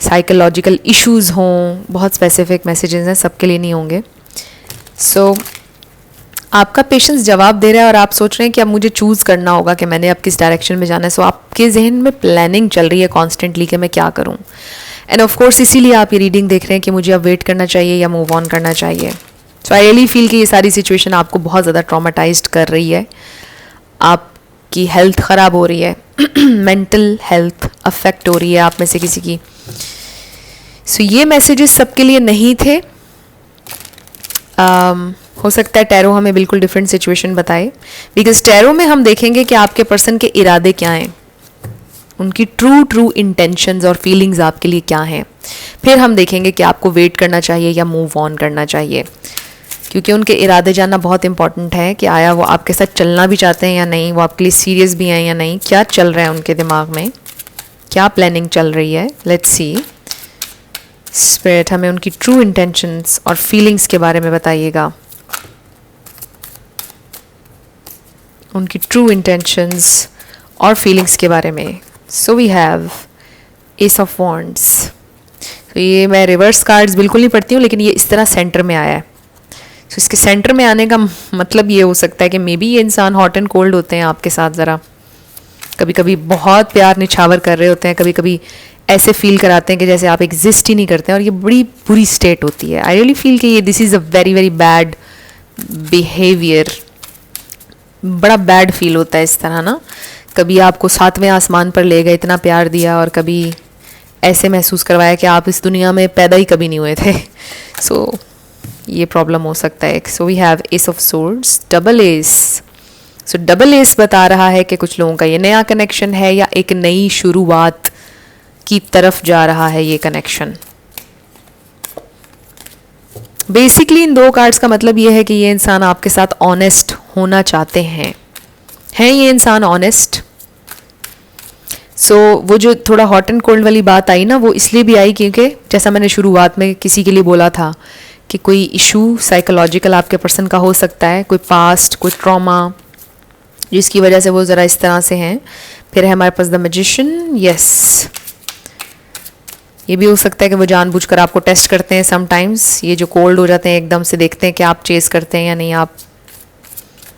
साइकोलॉजिकल इश्यूज़ हों. बहुत स्पेसिफिक मैसेजेस हैं, सबके लिए नहीं होंगे. सो आपका पेशेंस जवाब दे रहा है और आप सोच रहे हैं कि अब मुझे चूज़ करना होगा कि मैंने अब किस डायरेक्शन में जाना है. सो आपके जहन में प्लानिंग चल रही है कॉन्स्टेंटली कि मैं क्या करूँ. एंड ऑफ कोर्स इसीलिए आप ये रीडिंग देख रहे हैं कि मुझे अब वेट करना चाहिए या मूव ऑन करना चाहिए. सो आई रियली फील कि ये सारी सिचुएशन आपको बहुत ज़्यादा ट्रॉमाटाइज्ड कर रही है. आपकी हेल्थ ख़राब हो रही है, मेंटल हेल्थ अफेक्ट हो रही है आप में से किसी की. सो ये मैसेजेस सबके लिए नहीं थे। हो सकता है टैरो हमें बिल्कुल डिफरेंट सिचुएशन बताए, बिकॉज टैरो में हम देखेंगे कि आपके पर्सन के इरादे क्या हैं, उनकी ट्रू इंटेंशंस और फीलिंग्स आपके लिए क्या हैं। फिर हम देखेंगे कि आपको वेट करना चाहिए या मूव ऑन करना चाहिए, क्योंकि उनके इरादे जानना बहुत इंपॉर्टेंट है कि आया वो आपके साथ चलना भी चाहते हैं या नहीं, वो आपके लिए सीरियस भी हैं या नहीं, क्या चल रहा है उनके दिमाग में, क्या प्लानिंग चल रही है। लेट्स सी स्पिरिट हमें उनकी ट्रू इंटेंशंस और फीलिंग्स के बारे में बताइएगा, उनकी ट्रू इंटेंशंस और फीलिंग्स के बारे में। So we have ace of wands. तो ये मैं रिवर्स कार्ड्स बिल्कुल नहीं पढ़ती हूँ, लेकिन ये इस तरह सेंटर में आया है। तो इसके सेंटर में आने का मतलब ये हो सकता है कि मे बी ये इंसान हॉट एंड कोल्ड होते हैं आपके साथ, ज़रा कभी कभी बहुत प्यार निछावर कर रहे होते हैं, कभी कभी ऐसे फील कराते हैं कि जैसे आप एग्जिस्ट ही नहीं करते हैं, और ये बड़ी बुरी स्टेट होती है। आई रियली फील कि ये this is a very very bad behaviour, बड़ा बैड फील होता है इस तरह ना। कभी आपको सातवें आसमान पर ले गए, इतना प्यार दिया, और कभी ऐसे महसूस करवाया कि आप इस दुनिया में पैदा ही कभी नहीं हुए थे। सो ये प्रॉब्लम हो सकता है। So we have ace of swords, double ace. So double ace बता रहा है कि कुछ लोगों का ये नया कनेक्शन है या एक नई शुरुआत की तरफ जा रहा है ये कनेक्शन। बेसिकली इन दो कार्ड्स का मतलब ये है कि ये इंसान आपके साथ ऑनेस्ट होना चाहते हैं ये इंसान ऑनेस्ट। सो वो जो थोड़ा हॉट एंड कोल्ड वाली बात आई ना, वो इसलिए भी आई क्योंकि जैसा मैंने शुरुआत में किसी के लिए बोला था कि कोई इशू साइकोलॉजिकल आपके पर्सन का हो सकता है, कोई पास्ट, कोई ट्रॉमा, जिसकी वजह से वो ज़रा इस तरह से हैं। फिर है हमारे पास द मैजिशियन। यस, ये भी हो सकता है कि वो जानबूझकर आपको टेस्ट करते हैं समटाइम्स। ये जो कोल्ड हो जाते हैं एकदम से, देखते हैं कि आप चेज़ करते हैं या नहीं, आप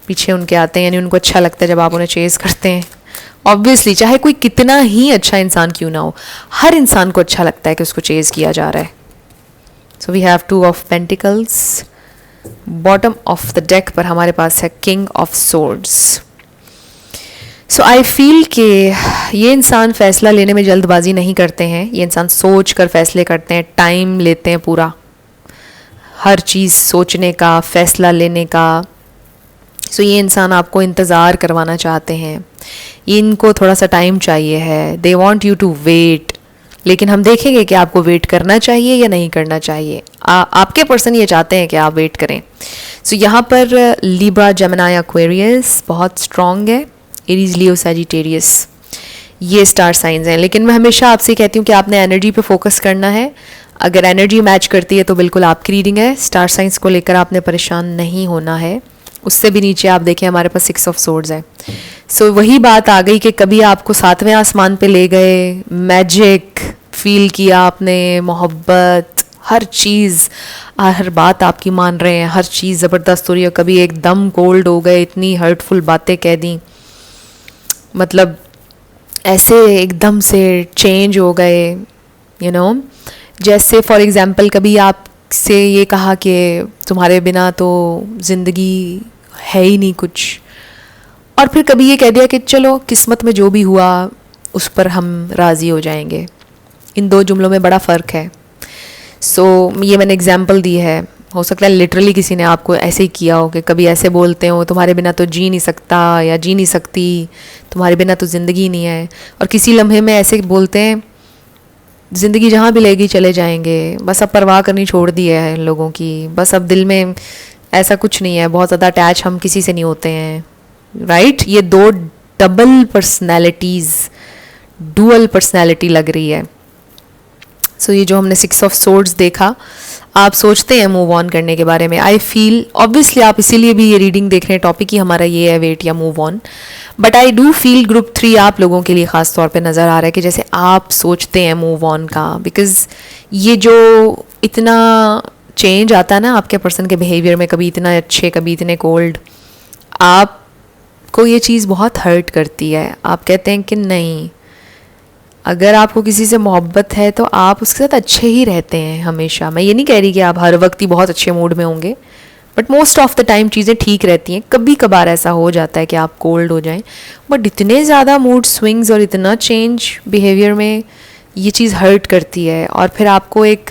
पीछे उनके आते हैं, यानी उनको अच्छा लगता है जब आप उन्हें चेज़ करते हैं। ऑब्वियसली चाहे कोई कितना ही अच्छा इंसान क्यों ना हो, हर इंसान को अच्छा लगता है कि उसको चेज़ किया जा रहा है। So we have two of pentacles. Bottom of the deck पर हमारे पास है king of swords. So I feel कि ये इंसान फैसला लेने में जल्दबाजी नहीं करते हैं, ये इंसान सोच कर फैसले करते हैं, टाइम लेते हैं पूरा हर चीज़ सोचने का, फैसला लेने का। सो ये इंसान आपको इंतज़ार करवाना चाहते हैं, इनको थोड़ा सा टाइम चाहिए है, they want you to wait. लेकिन हम देखेंगे कि आपको वेट करना चाहिए या नहीं करना चाहिए। आपके पर्सन ये चाहते हैं कि आप वेट करें। सो यहाँ पर लिब्रा, जेमिनी, एक्वेरियस बहुत स्ट्रॉन्ग है, एरीज, लियो, सैजिटेरियस, ये स्टार साइंस हैं। लेकिन मैं हमेशा आपसे कहती हूँ कि आपने एनर्जी पे फोकस करना है। अगर एनर्जी मैच करती है तो बिल्कुल आपकी रीडिंग है। स्टार साइंस को लेकर आपने परेशान नहीं होना है। उससे भी नीचे आप देखें हमारे पास 6 ऑफ सोर्ड्स है। सो वही बात आ गई कि कभी आपको सातवें आसमान पे ले गए, मैजिक फील किया आपने, मोहब्बत, हर चीज़, हर बात आपकी मान रहे हैं, हर चीज़ ज़बरदस्त हो रही है। कभी एकदम कोल्ड हो गए, इतनी हर्टफुल बातें कह दी, मतलब ऐसे एकदम से चेंज हो गए, यू नो। जैसे फॉर एग्ज़ाम्पल कभी आपसे ये कहा कि तुम्हारे बिना तो ज़िंदगी है ही नहीं कुछ, और फिर कभी ये कह दिया कि चलो किस्मत में जो भी हुआ उस पर हम राज़ी हो जाएंगे। इन दो जुमलों में बड़ा फ़र्क है। सो ये मैंने एग्जांपल दी है। हो सकता है लिटरली किसी ने आपको ऐसे ही किया हो कि कभी ऐसे बोलते हो, तुम्हारे बिना तो जी नहीं सकता या जी नहीं सकती, तुम्हारे बिना तो ज़िंदगी नहीं है। और किसी लम्हे में ऐसे बोलते हैं ज़िंदगी जहाँ भी लेगी चले जाएंगे, बस अब परवाह करनी छोड़ दी है लोगों की, बस अब दिल में ऐसा कुछ नहीं है, बहुत ज़्यादा अटैच हम किसी से नहीं होते हैं, राइट। ये दो डबल पर्सनैलिटीज़, डुअल पर्सनैलिटी लग रही है। सो ये जो हमने 6 ऑफ सोर्ड्स देखा, आप सोचते हैं मूव ऑन करने के बारे में। आई फील ऑब्वियसली आप इसीलिए भी ये रीडिंग देख रहे हैं, टॉपिक ही हमारा ये है, वेट या move on. But I do feel group 3 आप लोगों के लिए ख़ास तौर पे नज़र आ रहा है कि जैसे आप सोचते हैं मूव ऑन का, बिकॉज़ ये जो इतना चेंज आता है ना आपके पर्सन के बिहेवियर में, कभी इतना अच्छे कभी इतने कोल्ड, आपको ये चीज़ बहुत हर्ट करती है। आप कहते हैं कि नहीं, अगर आपको किसी से मोहब्बत है तो आप उसके साथ अच्छे ही रहते हैं हमेशा। मैं ये नहीं कह रही कि आप हर वक्त ही बहुत अच्छे मूड में होंगे, but most of the time चीज़ें ठीक रहती हैं। कभी कभार ऐसा हो जाता है कि आप कोल्ड हो जाएं, बट इतने ज़्यादा मूड स्विंग्स और इतना चेंज बिहेवियर में ये चीज़ हर्ट करती है और फिर आपको एक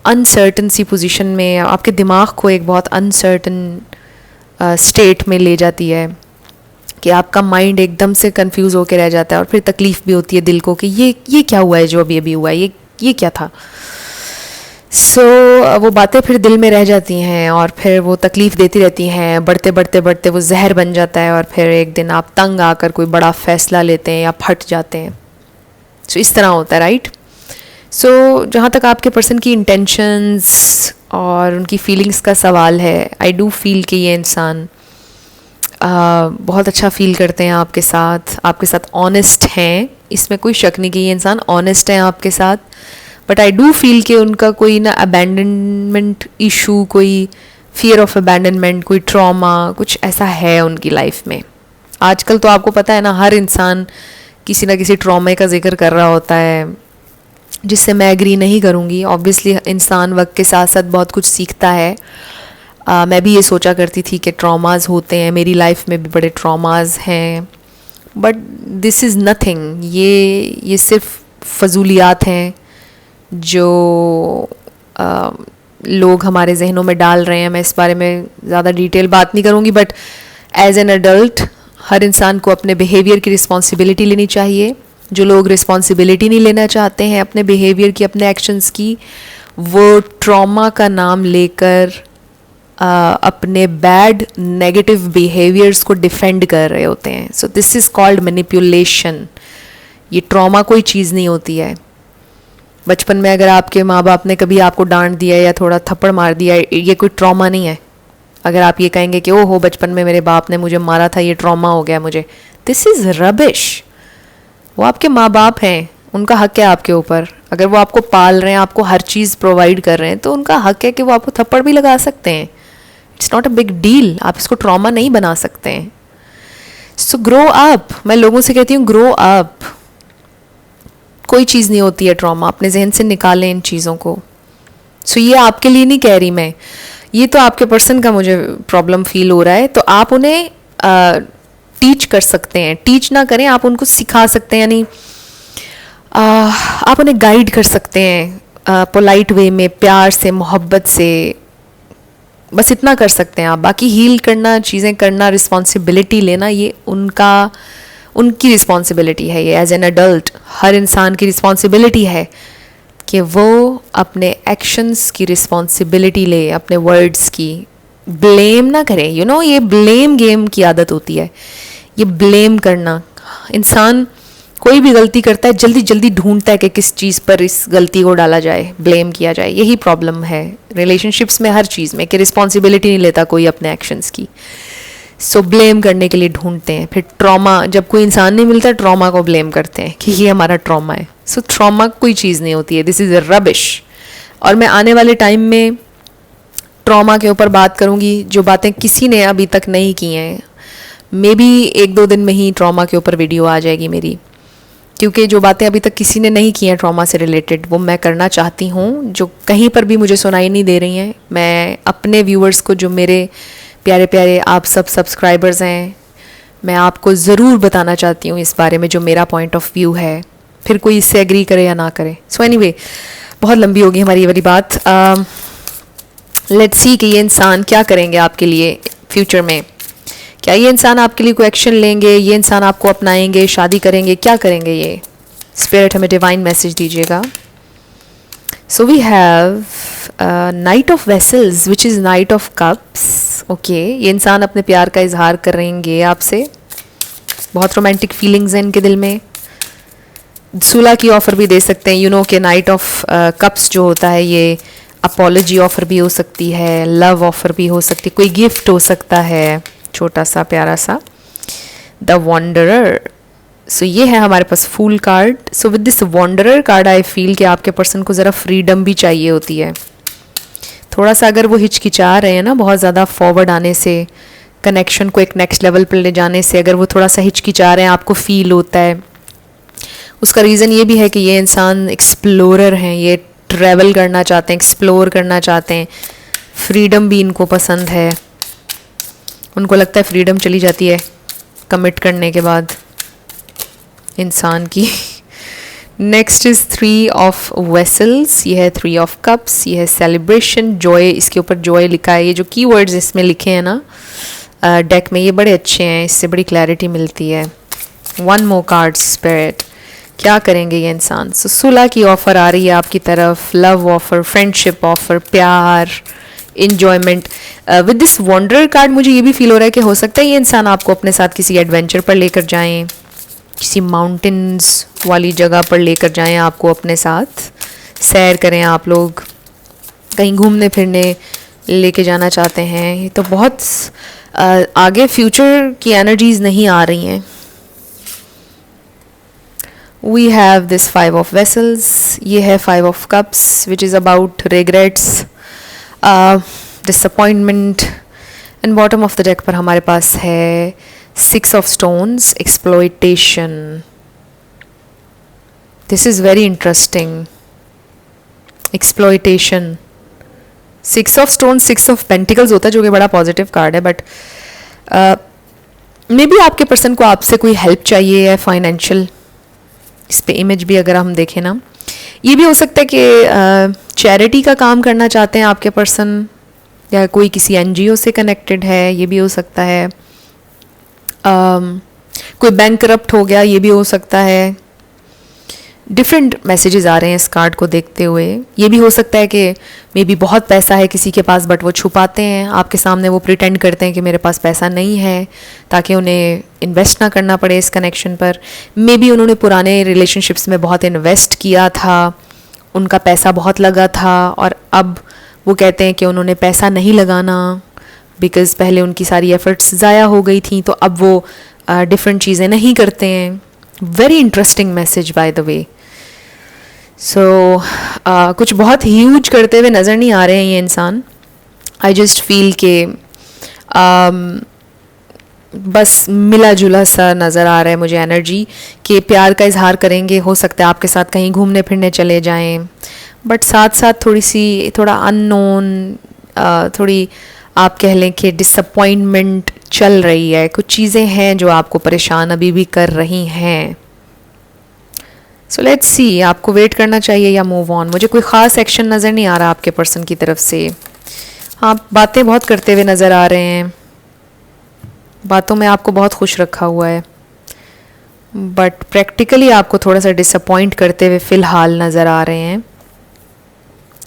अनसर्टन सी पोजीशन में, आपके दिमाग को एक बहुत अनसर्टन स्टेट में ले जाती है कि आपका माइंड एकदम से कंफ्यूज होकर रह जाता है और फिर तकलीफ़ भी होती है दिल को कि ये क्या हुआ है जो अभी अभी हुआ है, ये क्या था। सो वो बातें फिर दिल में रह जाती हैं और फिर वो तकलीफ़ देती रहती हैं, बढ़ते बढ़ते बढ़ते वो जहर बन जाता है और फिर एक दिन आप तंग आकर कोई बड़ा फ़ैसला लेते हैं या फट जाते हैं। सो इस तरह होता है, राइट। सो जहाँ तक आपके पर्सन की इंटेंशंस और उनकी फीलिंग्स का सवाल है, आई डू फील कि ये इंसान बहुत अच्छा फील करते हैं आपके साथ ऑनेस्ट हैं, इसमें कोई शक नहीं कि ये इंसान ऑनेस्ट है आपके साथ। बट आई डू फील कि उनका कोई ना अबैंडनमेंट इशू, कोई फियर ऑफ अबैंडनमेंट, कोई ट्रॉमा, कुछ ऐसा है उनकी लाइफ में। आजकल तो आपको पता है ना, हर इंसान किसी ना किसी ट्रॉमे का जिक्र कर रहा होता है, जिससे मैं एग्री नहीं करूँगी। ऑब्वियसली इंसान वक्त के साथ साथ बहुत कुछ सीखता है। मैं भी ये सोचा करती थी कि ट्रॉमाज होते हैं, मेरी लाइफ में भी बड़े ट्रॉमाज हैं, बट दिस इज़ नथिंग। ये सिर्फ फजूलियात हैं जो लोग हमारे जहनों में डाल रहे हैं। मैं इस बारे में ज़्यादा डिटेल बात नहीं करूँगी, बट एज एन एडल्ट हर इंसान को अपने बिहेवियर की रिस्पॉन्सिबिलिटी लेनी चाहिए। जो लोग रिस्पॉन्सिबिलिटी नहीं लेना चाहते हैं अपने बिहेवियर की, अपने एक्शंस की, वो ट्रॉमा का नाम लेकर अपने बैड नेगेटिव बिहेवियर्स को डिफेंड कर रहे होते हैं। So this is called manipulation. ये ट्रॉमा कोई चीज़ नहीं होती है। बचपन में अगर आपके माँ बाप ने कभी आपको डांट दिया या थोड़ा थप्पड़ मार दिया, ये कोई ट्रॉमा नहीं है। अगर आप ये कहेंगे कि ओहो बचपन में मेरे बाप ने मुझे मारा था, ये ट्रॉमा हो गया मुझे, दिस इज़ रबिश। वो आपके माँ बाप हैं, उनका हक है आपके ऊपर। अगर वो आपको पाल रहे हैं, आपको हर चीज़ प्रोवाइड कर रहे हैं, तो उनका हक है कि वो आपको थप्पड़ भी लगा सकते हैं। It's not a big deal. आप इसको ट्रॉमा नहीं बना सकते हैं। सो ग्रो अप। मैं लोगों से कहती हूँ ग्रो अप। कोई चीज़ नहीं होती है ट्रॉमा, अपने जहन से निकालें इन चीज़ों को। सो ये आपके लिए नहीं कह रही मैं, ये तो आपके पर्सन का मुझे प्रॉब्लम फील हो रहा है। तो आप उन्हें टीच कर सकते हैं, टीच ना करें, आप उनको सिखा सकते हैं, यानी आप उन्हें गाइड कर सकते हैं पोलाइट वे में, प्यार से, मोहब्बत से। बस इतना कर सकते हैं आप। बाकी हील करना, चीज़ें करना, रिस्पॉन्सिबिलिटी लेना, ये उनकी रिस्पॉन्सिबिलिटी है। ये एज एन एडल्ट हर इंसान की रिस्पॉन्सिबिलिटी है कि वो अपने एक्शंस की रिस्पॉन्सिबिलिटी ले, अपने वर्ड्स की। ब्लेम ना करें। ये ब्लेम गेम की आदत होती है, ये ब्लेम करना। इंसान कोई भी गलती करता है, जल्दी जल्दी ढूंढता है कि किस चीज़ पर इस गलती को डाला जाए, ब्लेम किया जाए। यही प्रॉब्लम है रिलेशनशिप्स में, हर चीज़ में, कि रिस्पॉन्सिबिलिटी नहीं लेता कोई अपने एक्शंस की। सो ब्लेम करने के लिए ढूंढते हैं। फिर ट्रॉमा, जब कोई इंसान नहीं मिलता, ट्रॉमा को ब्लेम करते हैं कि ये हमारा ट्रॉमा है। सो ट्रॉमा कोई चीज़ नहीं होती है, दिस इज़ अ रबिश। और मैं आने वाले टाइम में ट्रॉमा के ऊपर बात करूँगी, जो बातें किसी ने अभी तक नहीं की हैं। मे बी 1-2 दिन में ही ट्रॉमा के ऊपर वीडियो आ जाएगी मेरी, क्योंकि जो बातें अभी तक किसी ने नहीं की हैं ट्रॉमा से रिलेटेड, वो मैं करना चाहती हूँ, जो कहीं पर भी मुझे सुनाई नहीं दे रही हैं। मैं अपने व्यूअर्स को, जो मेरे प्यारे प्यारे आप सब सब्सक्राइबर्स हैं, मैं आपको ज़रूर बताना चाहती हूँ इस बारे में, जो मेरा पॉइंट ऑफ व्यू है। फिर कोई इससे एग्री करे या ना करे। सो एनीवे, बहुत लंबी होगी हमारी ये वाली बात। लेट्स सी कि ये इंसान क्या करेंगे आपके लिए फ्यूचर में। क्या ये इंसान आपके लिए कोई एक्शन लेंगे? ये इंसान आपको अपनाएंगे, शादी करेंगे, क्या करेंगे ये? स्पिरिट हमें डिवाइन मैसेज दीजिएगा। So we have knight of vessels which is knight of cups. Okay, ये इंसान अपने प्यार का इजहार करेंगे आपसे। बहुत रोमांटिक फीलिंग्स हैं इनके दिल में। सुलह की ऑफ़र भी दे सकते हैं। कि नाइट ऑफ कप्स जो होता है, ये अपॉलॉजी ऑफ़र भी हो सकती है, लव ऑफ़र भी हो सकती है, कोई गिफ्ट हो सकता है छोटा सा प्यारा सा। The wanderer. सो ये है हमारे पास fool card. So with this wanderer card I feel कि आपके पर्सन को ज़रा फ्रीडम भी चाहिए होती है। थोड़ा सा अगर वो हिचकिचा रहे हैं ना बहुत ज़्यादा फॉरवर्ड आने से, कनेक्शन को एक नेक्स्ट लेवल पर ले जाने से, अगर वो थोड़ा सा हिचकिचा रहे हैं, आपको फील होता है, उसका रीज़न ये भी है कि ये इंसान एक्सप्लोरर हैं, ये ट्रैवल करना चाहते हैं, एक्सप्लोर करना चाहते हैं। फ्रीडम भी इनको पसंद है। उनको लगता है फ्रीडम चली जाती है कमिट करने के बाद इंसान की। नेक्स्ट इज 3 ऑफ वेसल्स, ये है 3 ऑफ कप्स, ये है सेलिब्रेशन, जॉय, इसके ऊपर जॉय लिखा है। ये जो कीवर्ड्स इसमें लिखे हैं ना डेक में, ये बड़े अच्छे हैं, इससे बड़ी क्लैरिटी मिलती है। 1 मोर कार्ड स्पिरिट, क्या करेंगे ये इंसान? सो सुलह की ऑफ़र आ रही है आपकी तरफ, लव ऑफ़र, फ्रेंडशिप ऑफ़र, प्यार, enjoyment. With this wanderer card मुझे ये भी फील हो रहा है कि हो सकता है ये इंसान आपको अपने साथ किसी एडवेंचर पर लेकर जाएं, किसी माउंटेन्स वाली जगह पर लेकर जाएं, आपको अपने साथ सैर करें, आप लोग कहीं घूमने फिरने लेके जाना चाहते हैं। ये तो बहुत आगे फ्यूचर की एनर्जीज नहीं आ रही हैं। We have this 5 of vessels, ये है 5 of cups which is about regrets, disappointment, and bottom of the deck पर हमारे पास है 6 of stones, exploitation. This is very interesting. Exploitation. 6 of stones, 6 of pentacles होता है जो कि बड़ा पॉजिटिव कार्ड है, बट मे बी आपके पर्सन को आपसे कोई हेल्प चाहिए है फाइनेंशियल। इस पे इमेज भी अगर हम देखें ना, ये भी हो सकता है कि चैरिटी का काम करना चाहते हैं आपके पर्सन, या कोई किसी एनजीओ से कनेक्टेड है, ये भी हो सकता है। कोई बैंक करप्ट हो गया, ये भी हो सकता है। डिफरेंट मैसेजेस आ रहे हैं इस कार्ड को देखते हुए। ये भी हो सकता है कि मे बी बहुत पैसा है किसी के पास, बट वो छुपाते हैं आपके सामने, वो प्रिटेंड करते हैं कि मेरे पास पैसा नहीं है, ताकि उन्हें इन्वेस्ट ना करना पड़े इस कनेक्शन पर। मे बी उन्होंने पुराने रिलेशनशिप्स में बहुत इन्वेस्ट किया था, उनका पैसा बहुत लगा था, और अब वो कहते हैं कि उन्होंने पैसा नहीं लगाना बिकॉज़ पहले उनकी सारी एफर्ट्स ज़ाया हो गई थी, तो अब वो डिफरेंट चीज़ें नहीं करते हैं। Very interesting message by the way. So कुछ बहुत ह्यूज करते हुए नज़र नहीं आ रहे हैं ये इंसान। आई जस्ट फील के बस मिला जुला सा नज़र आ रहा है मुझे एनर्जी, कि प्यार का इजहार करेंगे, हो सकता है आपके साथ कहीं घूमने फिरने चले जाएं, बट साथ साथ थोड़ा अननोन, थोड़ी आप कह लें कि डिसअपॉइंटमेंट चल रही है। कुछ चीज़ें हैं जो आपको परेशान अभी भी कर रही हैं। सो लेट्स सी, आपको वेट करना चाहिए या मूव ऑन। मुझे कोई ख़ास एक्शन नज़र नहीं आ रहा आपके पर्सन की तरफ से। आप बातें बहुत करते हुए नज़र आ रहे हैं, बातों में आपको बहुत खुश रखा हुआ है, बट प्रैक्टिकली आपको थोड़ा सा डिसअपॉइंट करते हुए फ़िलहाल नज़र आ रहे हैं।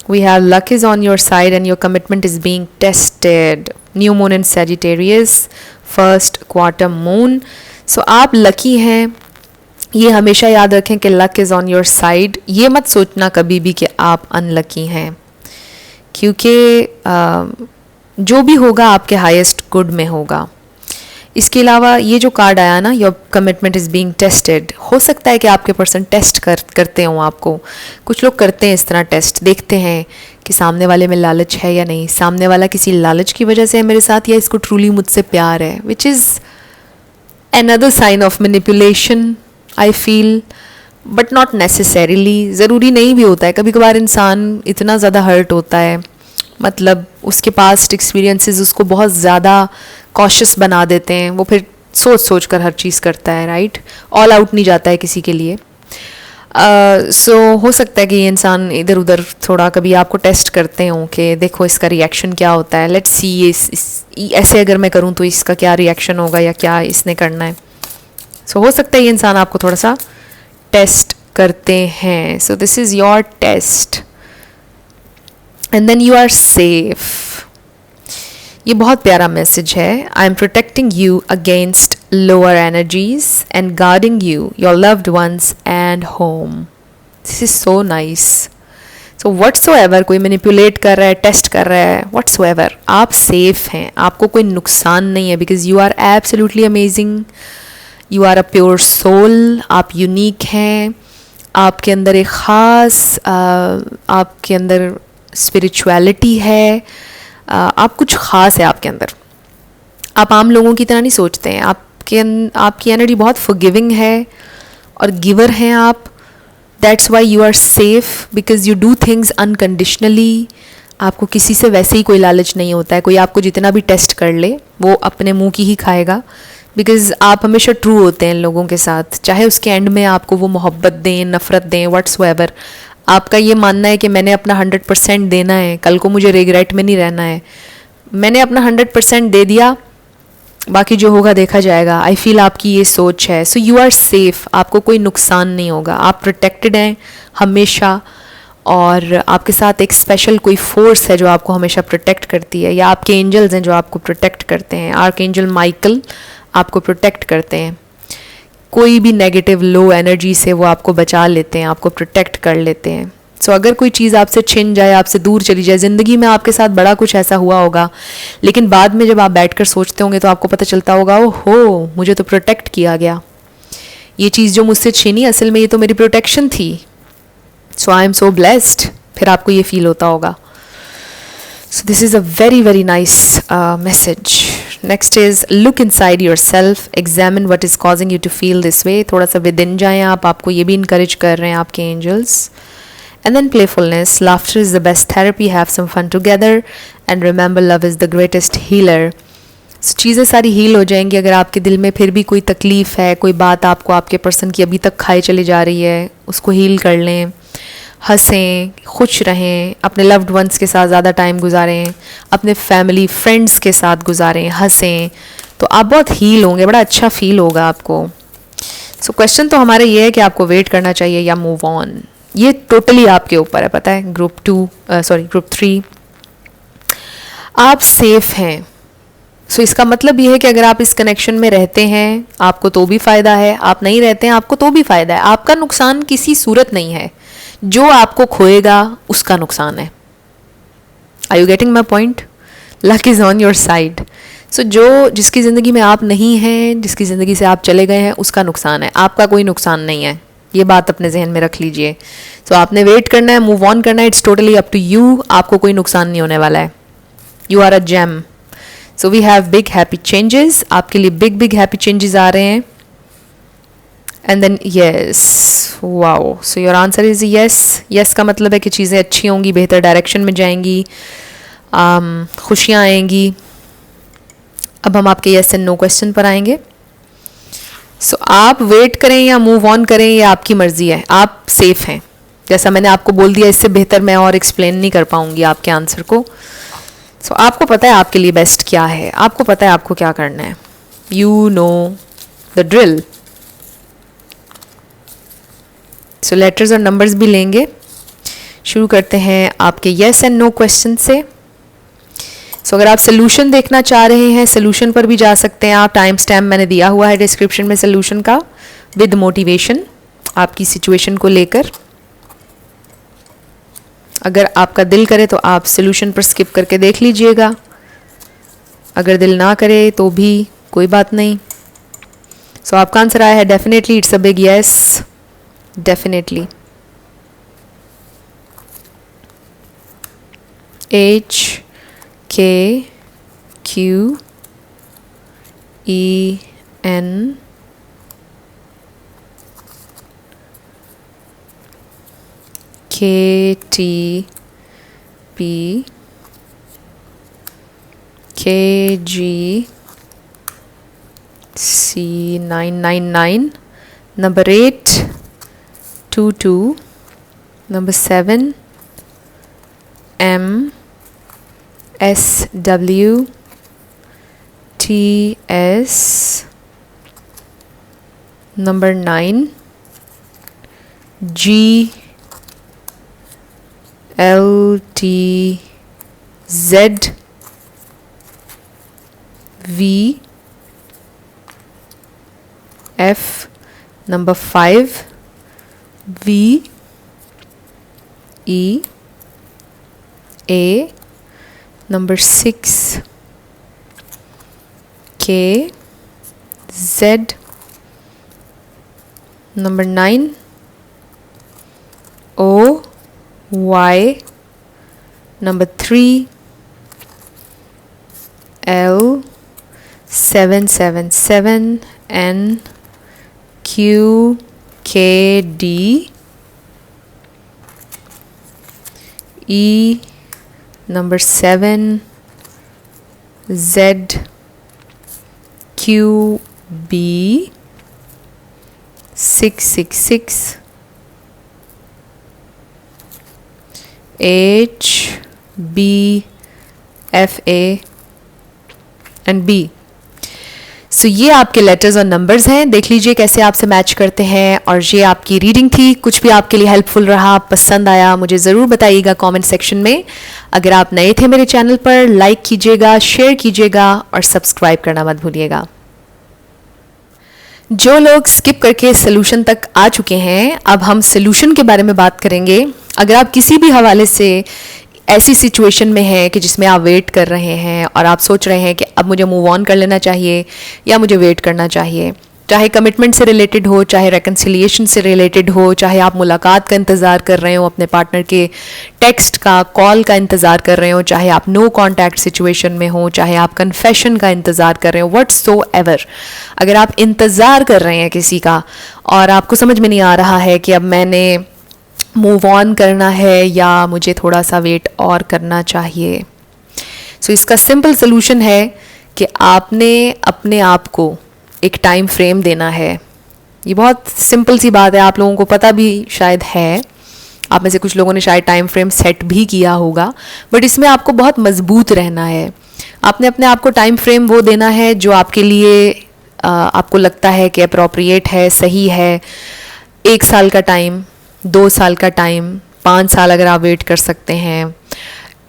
We have luck is on your side and your commitment is being tested. New moon in Sagittarius, first quarter moon. So आप लकी हैं, ये हमेशा याद रखें कि luck is on your side. ये मत सोचना कभी भी कि आप अनलकी हैं, क्योंकि जो भी होगा आपके हाईएस्ट गुड में होगा। इसके अलावा ये जो कार्ड आया ना, your commitment is being tested, हो सकता है कि आपके पर्सन टेस्ट करते हों आपको। कुछ लोग करते हैं इस तरह टेस्ट, देखते हैं कि सामने वाले में लालच है या नहीं, सामने वाला किसी लालच की वजह से है मेरे साथ, या इसको ट्रूली मुझसे प्यार है, which is another sign of manipulation I feel, but not necessarily. ज़रूरी नहीं भी होता है, कभी कभार इंसान इतना ज़्यादा हर्ट होता है, मतलब उसके पास्ट एक्सपीरियंसेस उसको बहुत ज़्यादा कॉशियस बना देते हैं, वो फिर सोच कर हर चीज़ करता है, राइट, ऑल आउट नहीं जाता है किसी के लिए। सो हो सकता है कि ये इंसान इधर उधर थोड़ा कभी आपको टेस्ट करते हों कि देखो इसका रिएक्शन क्या होता है, लेट्स सी ये ऐसे अगर मैं करूँ तो इसका क्या रिएक्शन होगा, या क्या इसने करना है। सो हो सकता है ये इंसान आपको थोड़ा सा टेस्ट करते हैं। So this is your test and then you are safe. ये बहुत प्यारा मैसेज है। I am protecting you against lower energies and guarding you, your loved ones and home. This is so nice. So whatsoever कोई manipulate कर रहा है, test कर रहा है, व्हाट्सोएवर आप सेफ हैं, आपको कोई नुकसान नहीं है, because you are absolutely amazing, you are a pure soul, आप यूनिक हैं, आपके अंदर एक ख़ास आपके अंदर स्पिरिचुअलिटी है, आप कुछ ख़ास है आपके अंदर। आप आम लोगों की तरह नहीं सोचते हैं, आपकी एनर्जी बहुत फॉरगिविंग है और गिवर हैं आप। That's why you are safe, because you do things unconditionally. आपको किसी से वैसे ही कोई लालच नहीं होता है, कोई आपको जितना भी टेस्ट कर ले वो अपने मुंह की ही खाएगा, बिकॉज़ आप हमेशा ट्रू होते हैं लोगों के साथ, चाहे उसके एंड में आपको वो मोहब्बत दें, नफ़रत दें, व्हाट्सएवर। आपका ये मानना है कि मैंने अपना 100% देना है, कल को मुझे रिग्रेट में नहीं रहना है, मैंने अपना 100% दे दिया, बाकी जो होगा देखा जाएगा। आई फील आपकी ये सोच है। सो यू आर सेफ़, आपको कोई नुकसान नहीं होगा, आप प्रोटेक्टेड हैं हमेशा। और आपके साथ एक स्पेशल कोई फोर्स है जो आपको हमेशा प्रोटेक्ट करती है, या आपके एंजल्स हैं जो आपको प्रोटेक्ट करते हैं। आर्क एंजल माइकल आपको प्रोटेक्ट करते हैं, कोई भी नेगेटिव लो एनर्जी से वो आपको बचा लेते हैं, आपको प्रोटेक्ट कर लेते हैं। सो अगर कोई चीज़ आपसे छिन जाए, आपसे दूर चली जाए, ज़िंदगी में आपके साथ बड़ा कुछ ऐसा हुआ होगा, लेकिन बाद में जब आप बैठकर सोचते होंगे तो आपको पता चलता होगा, ओ हो, मुझे तो प्रोटेक्ट किया गया, ये चीज़ जो मुझसे छिनी असल में ये तो मेरी प्रोटेक्शन थी। सो आई एम सो ब्लेस्ड, फिर आपको ये फील होता होगा। So this is a very very nice message. Next is look inside yourself, examine what is causing you to feel this way. थोड़ा सा विद इन जाएँ आप, आपको ये भी इंकरेज कर रहे हैं आपके angels. And then playfulness, laughter is the best therapy, have some fun together and remember love is the greatest healer. So चीज़ें सारी हील हो जाएंगी। अगर आपके दिल में फिर भी कोई तकलीफ़ है, कोई बात आपको आपके पर्सन की अभी तक खाए चली जा रही है, उसको हील कर लें, हंसें, खुश रहें, अपने लव्ड वंस के साथ ज़्यादा टाइम गुजारें, अपने फैमिली फ्रेंड्स के साथ गुजारें, हंसें, तो आप बहुत हील होंगे, बड़ा अच्छा फील होगा आपको। सो क्वेश्चन तो हमारा ये है कि आपको वेट करना चाहिए या मूव ऑन। ये टोटली आपके ऊपर है, पता है। ग्रुप 3 आप सेफ हैं। सो इसका मतलब ये है कि अगर आप इस कनेक्शन में रहते हैं आपको तो भी फ़ायदा है, आप नहीं रहते हैं आपको तो भी फ़ायदा है। आपका नुकसान किसी सूरत नहीं है, जो आपको खोएगा उसका नुकसान है। Are you getting my point? Luck is on your side. So जो जिसकी ज़िंदगी में आप नहीं हैं, जिसकी ज़िंदगी से आप चले गए हैं, उसका नुकसान है, आपका कोई नुकसान नहीं है। ये बात अपने जहन में रख लीजिए। सो आपने वेट करना है, मूव ऑन करना है, it's totally up to you. आपको कोई नुकसान नहीं होने वाला है। You are a gem. So we have big happy changes, आपके लिए बिग बिग हैप्पी चेंजेस आ रहे हैं। And then yes, wow, so your answer is yes. Yes का मतलब है कि चीज़ें अच्छी होंगी, बेहतर डायरेक्शन में जाएंगी, खुशियाँ आएंगी। अब हम आपके येस एंड नो क्वेश्चन पर आएंगे। सो आप वेट करें या मूव ऑन करें, ये आपकी मर्जी है, आप सेफ हैं। जैसा मैंने आपको बोल दिया, इससे बेहतर मैं और एक्सप्लेन नहीं कर पाऊंगी आपके आंसर को। सो आपको पता है आपके लिए बेस्ट क्या है, आपको पता है आपको क्या करना है। You know the drill. So letters और नंबर्स भी लेंगे। शुरू करते हैं आपके येस एंड नो क्वेश्चन से। सो अगर आप सोल्यूशन देखना चाह रहे हैं, सोल्यूशन पर भी जा सकते हैं आप। टाइम स्टैम्प मैंने दिया हुआ है डिस्क्रिप्शन में सोल्यूशन का, विद मोटिवेशन आपकी सिचुएशन को लेकर। अगर आपका दिल करे तो आप सोल्यूशन पर स्किप करके देख लीजिएगा, अगर दिल ना करे तो भी कोई बात नहीं। सो आपका आंसर आया है definitely, it's a big yes, definitely. H K Q E N K T P K G C 999, number 8 22, number 7 M S W T S, number 9 G L T Z V F, number 5 V E A, number 6 K Z, number 9 O Y, number 3 L 777 N Q K D E, number 7 Z Q B666 HBFA and B। सो ये आपके letters और numbers हैं, देख लीजिए कैसे आपसे match करते हैं। और ये आपकी रीडिंग थी, कुछ भी आपके लिए हेल्पफुल रहा, पसंद आया, मुझे ज़रूर बताइएगा कमेंट सेक्शन में। अगर आप नए थे मेरे चैनल पर, लाइक कीजिएगा, शेयर कीजिएगा और सब्सक्राइब करना मत भूलिएगा। जो लोग स्किप करके सोल्यूशन तक आ चुके हैं, अब हम सोल्यूशन के बारे में बात करेंगे। अगर आप किसी भी हवाले से ऐसी सिचुएशन में है कि जिसमें आप वेट कर रहे हैं और आप सोच रहे हैं कि अब मुझे मूव ऑन कर लेना चाहिए या मुझे वेट करना चाहिए, चाहे कमिटमेंट से रिलेटेड हो, चाहे रेकन्सिलिएशन से रिलेटेड हो, चाहे आप मुलाकात का इंतज़ार कर रहे हो, अपने पार्टनर के टेक्स्ट का, कॉल का इंतज़ार कर रहे हो, चाहे आप नो कॉन्टैक्ट सिचुएशन में हो, चाहे आप कन्फेशन का इंतज़ार कर रहे हो, व्हाटसोएवर, अगर आप इंतज़ार कर रहे हैं किसी का और आपको समझ में नहीं आ रहा है कि अब मैंने मूव ऑन करना है या मुझे थोड़ा सा वेट और करना चाहिए, सो इसका सिंपल सोल्यूशन है कि आपने अपने आप को एक टाइम फ्रेम देना है। ये बहुत सिंपल सी बात है, आप लोगों को पता भी शायद है, आप में से कुछ लोगों ने शायद टाइम फ्रेम सेट भी किया होगा, बट इसमें आपको बहुत मजबूत रहना है। आपने अपने आप को टाइम फ्रेम वो देना है जो आपके लिए आपको लगता है कि अप्रोप्रिएट है, सही है। 1 साल का टाइम, 2 साल का टाइम, 5 साल अगर आप वेट कर सकते हैं,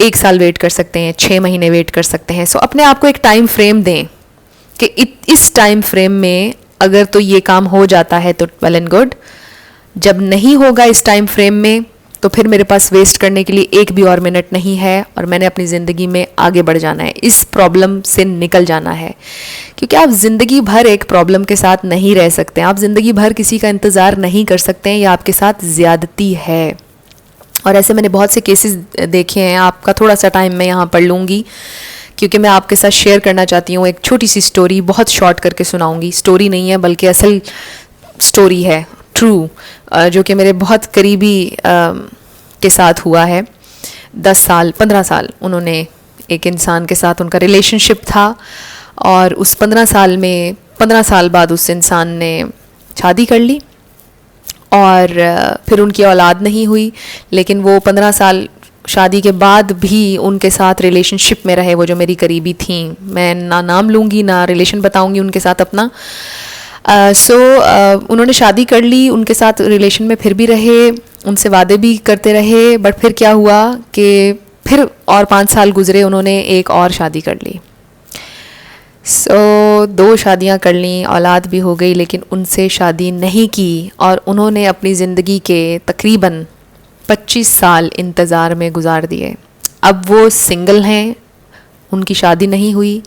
1 साल वेट कर सकते हैं, 6 महीने वेट कर सकते हैं। सो अपने आप को एक टाइम फ्रेम दें कि इस टाइम फ्रेम में अगर तो ये काम हो जाता है तो वेल एंड गुड, जब नहीं होगा इस टाइम फ्रेम में तो फिर मेरे पास वेस्ट करने के लिए एक भी और मिनट नहीं है और मैंने अपनी ज़िंदगी में आगे बढ़ जाना है, इस प्रॉब्लम से निकल जाना है। क्योंकि आप ज़िंदगी भर एक प्रॉब्लम के साथ नहीं रह सकते, आप ज़िंदगी भर किसी का इंतज़ार नहीं कर सकते हैं, या आपके साथ ज़्यादती है। और ऐसे मैंने बहुत से केसेस देखे हैं। आपका थोड़ा सा टाइम मैं यहाँ पढ़ लूँगी क्योंकि मैं आपके साथ शेयर करना चाहती हूँ एक छोटी सी स्टोरी, बहुत शॉर्ट करके सुनाऊँगी। स्टोरी नहीं है बल्कि असल स्टोरी है, ट्रू, जो कि मेरे बहुत करीबी के साथ हुआ है। 10 साल 15 साल उन्होंने एक इंसान के साथ उनका रिलेशनशिप था और उस 15 साल में 15 साल बाद उस इंसान ने शादी कर ली और फिर उनकी औलाद नहीं हुई, लेकिन वो 15 साल शादी के बाद भी उनके साथ रिलेशनशिप में रहे। वो जो मेरी करीबी थी, मैं ना नाम लूँगी ना रिलेशन बताऊँगी उनके साथ अपना। उन्होंने शादी कर ली, उनके साथ रिलेशन में फिर भी रहे, उनसे वादे भी करते रहे, बट फिर क्या हुआ कि फिर और 5 साल गुजरे, उन्होंने एक और शादी कर ली। 2 शादियां कर लीं, औलाद भी हो गई, लेकिन उनसे शादी नहीं की और उन्होंने अपनी ज़िंदगी के तकरीबन 25 साल इंतज़ार में गुजार दिए। अब वो सिंगल हैं, उनकी शादी नहीं हुई।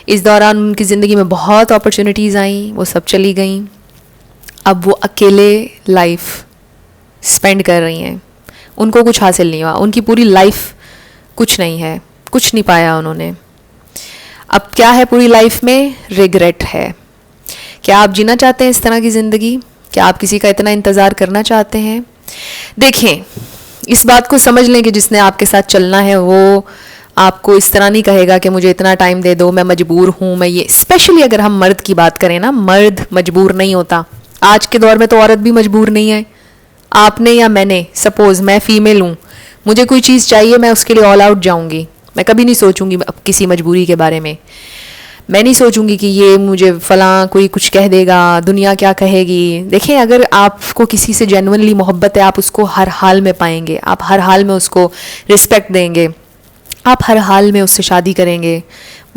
इस दौरान उनकी ज़िंदगी में बहुत अपॉर्चुनिटीज़ आईं, वो सब चली गईं। अब वो अकेले लाइफ स्पेंड कर रही हैं, उनको कुछ हासिल नहीं हुआ, उनकी पूरी लाइफ कुछ नहीं है, कुछ नहीं पाया उन्होंने। अब क्या है पूरी लाइफ में? रिग्रेट है। क्या आप जीना चाहते हैं इस तरह की ज़िंदगी? क्या आप किसी का इतना इंतज़ार करना चाहते हैं? देखें, इस बात को समझ लें कि जिसने आपके साथ चलना है वो आपको इस तरह नहीं कहेगा कि मुझे इतना टाइम दे दो, मैं मजबूर हूँ, मैं ये। स्पेशली अगर हम मर्द की बात करें ना, मर्द मजबूर नहीं होता। आज के दौर में तो औरत भी मजबूर नहीं है। आपने या मैंने, सपोज़ मैं फ़ीमेल हूँ, मुझे कोई चीज़ चाहिए, मैं उसके लिए ऑल आउट जाऊँगी। मैं कभी नहीं सोचूंगी अब किसी मजबूरी के बारे में। मैं नहीं सोचूंगी कि ये मुझे फ़लाँ कोई कुछ कह देगा, दुनिया क्या कहेगी। देखें, अगर आपको किसी से जेन्युइनली मोहब्बत है, आप उसको हर हाल में पाएंगे, आप हर हाल में उसको रिस्पेक्ट देंगे, आप हर हाल में उससे शादी करेंगे।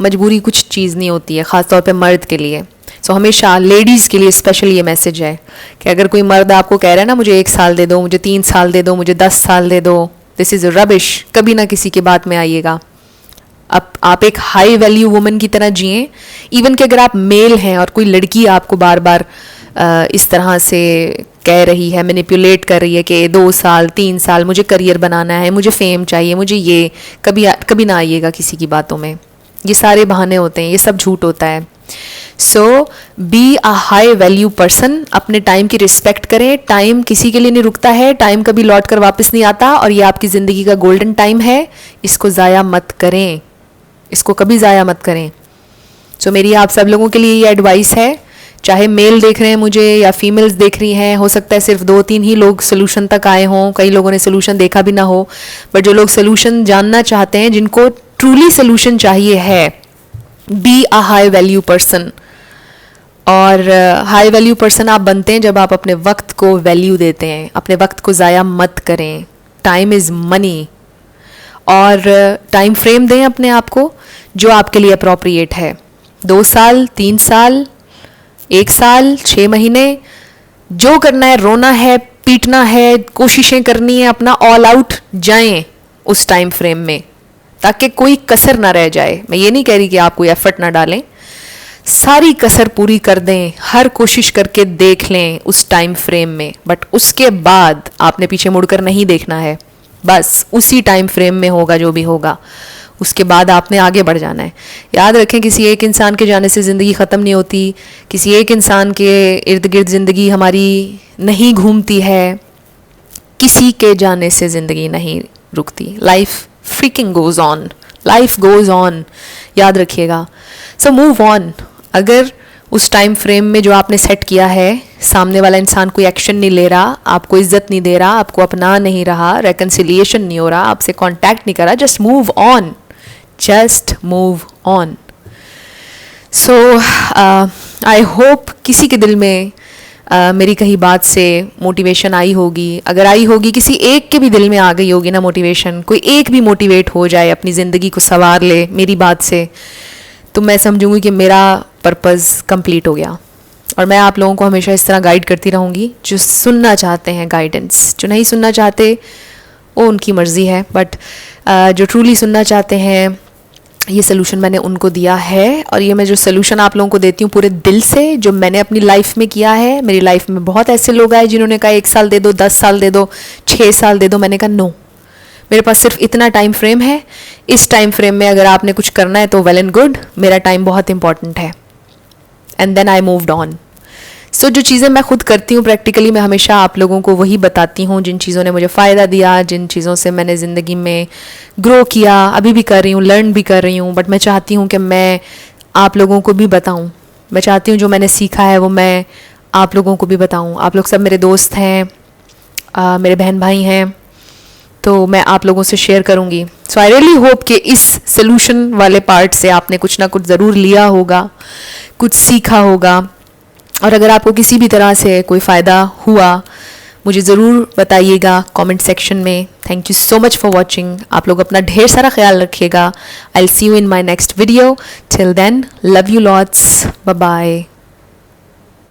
मजबूरी कुछ चीज़ नहीं होती है, ख़ास तौर पे मर्द के लिए। सो हमेशा लेडीज़ के लिए स्पेशल ये मैसेज है कि अगर कोई मर्द आपको कह रहा है ना, मुझे 1 साल दे दो, मुझे 3 साल दे दो, मुझे 10 साल दे दो, दिस इज़ रबिश। कभी ना किसी की बात में आइएगा। अब आप एक हाई वैल्यू वुमन की तरह जिएं। इवन कि अगर आप मेल हैं और कोई लड़की आपको बार बार इस तरह से कह रही है, मैनिपुलेट कर रही है कि 2 साल 3 साल मुझे करियर बनाना है, मुझे फेम चाहिए, मुझे ये, कभी ना आइएगा किसी की बातों में। ये सारे बहाने होते हैं, ये सब झूठ होता है। So be a high value person. अपने टाइम की रिस्पेक्ट करें। टाइम किसी के लिए नहीं रुकता है, टाइम कभी लौट कर वापस नहीं आता और ये आपकी ज़िंदगी का गोल्डन टाइम है। इसको ज़ाया मत करें, इसको कभी ज़ाया मत करें। सो मेरी आप सब लोगों के लिए ये एडवाइस है चाहे मेल देख रहे हैं मुझे या फीमेल्स देख रही हैं, हो सकता है सिर्फ 2-3 ही लोग सोल्यूशन तक आए हों, कई लोगों ने सोल्यूशन देखा भी ना हो, बट जो लोग सोल्यूशन जानना चाहते हैं, जिनको ट्रूली सोल्यूशन चाहिए है, B a high value person. और हाई वैल्यू पर्सन आप बनते हैं जब आप अपने वक्त को वैल्यू देते हैं, अपने वक्त को ज़ाया मत करें। Time is money. और टाइम फ्रेम दें अपने आप को जो आपके लिए अप्रोप्रिएट है। 2 साल, 3 साल, 1 साल, 6 महीने, जो करना है, रोना है, पीटना है, कोशिशें करनी है, अपना ऑल आउट जाएं उस टाइम फ्रेम में, ताकि कोई कसर ना रह जाए। मैं ये नहीं कह रही कि आप कोई एफर्ट ना डालें, सारी कसर पूरी कर दें, हर कोशिश करके देख लें उस टाइम फ्रेम में, बट उसके बाद आपने पीछे मुड़कर नहीं देखना है। बस उसी टाइम फ्रेम में होगा जो भी होगा, उसके बाद आपने आगे बढ़ जाना है। याद रखें, किसी एक इंसान के जाने से ज़िंदगी ख़त्म नहीं होती, किसी एक इंसान के इर्द गिर्द ज़िंदगी हमारी नहीं घूमती है, किसी के जाने से ज़िंदगी नहीं रुकती। Life freaking goes on, life goes on, याद रखिएगा। So move on. अगर उस टाइम फ्रेम में जो आपने सेट किया है, सामने वाला इंसान कोई एक्शन नहीं ले रहा, आपको इज्जत नहीं दे रहा, आपको अपना नहीं रहा, रेकन्सिलिएशन नहीं हो रहा, आपसे कांटेक्ट नहीं कर रहा, just move on, just move on. So I hope किसी के दिल में मेरी कही बात से मोटिवेशन आई होगी। अगर आई होगी, किसी एक के भी दिल में आ गई होगी ना मोटिवेशन, कोई एक भी मोटिवेट हो जाए, अपनी ज़िंदगी को संवार ले मेरी बात से, तो मैं समझूंगी कि मेरा पर्पज़ कंप्लीट हो गया। और मैं आप लोगों को हमेशा इस तरह गाइड करती रहूँगी, जो सुनना चाहते हैं गाइडेंस, जो नहीं सुनना चाहते वो उनकी मर्ज़ी है, बट जो ट्रूली सुनना चाहते हैं, ये सोल्यूशन मैंने उनको दिया है। और ये मैं जो सोल्यूशन आप लोगों को देती हूँ पूरे दिल से, जो मैंने अपनी लाइफ में किया है। मेरी लाइफ में बहुत ऐसे लोग आए जिन्होंने कहा 1 साल दे दो, 10 साल दे दो, 6 साल दे दो। मैंने कहा नो, मेरे पास सिर्फ इतना टाइम फ्रेम है, इस टाइम फ्रेम में अगर आपने कुछ करना है तो वेल एंड गुड, मेरा टाइम बहुत इंपॉर्टेंट है। And then I moved on. So जो चीज़ें मैं खुद करती हूँ प्रैक्टिकली, मैं हमेशा आप लोगों को वही बताती हूँ, जिन चीज़ों ने मुझे फ़ायदा दिया, जिन चीज़ों से मैंने ज़िंदगी में ग्रो किया, अभी भी कर रही हूँ, लर्न भी कर रही हूँ, बट मैं चाहती हूँ कि मैं आप लोगों को भी बताऊँ। मैं चाहती हूँ जो मैंने सीखा है वो मैं आप लोगों को भी बताऊँ। आप लोग सब मेरे दोस्त हैं, मेरे बहन भाई हैं, तो मैं आप लोगों से शेयर करूँगी। सो आई रियली होप कि इस सोल्यूशन वाले पार्ट से आपने कुछ ना कुछ ज़रूर लिया होगा, कुछ सीखा होगा। और अगर आपको किसी भी तरह से कोई फ़ायदा हुआ, मुझे ज़रूर बताइएगा कमेंट सेक्शन में। Thank you so much for watching. आप लोग अपना ढेर सारा ख्याल रखिएगा। I will see you in my next video. Till then, love you lots, bye bye.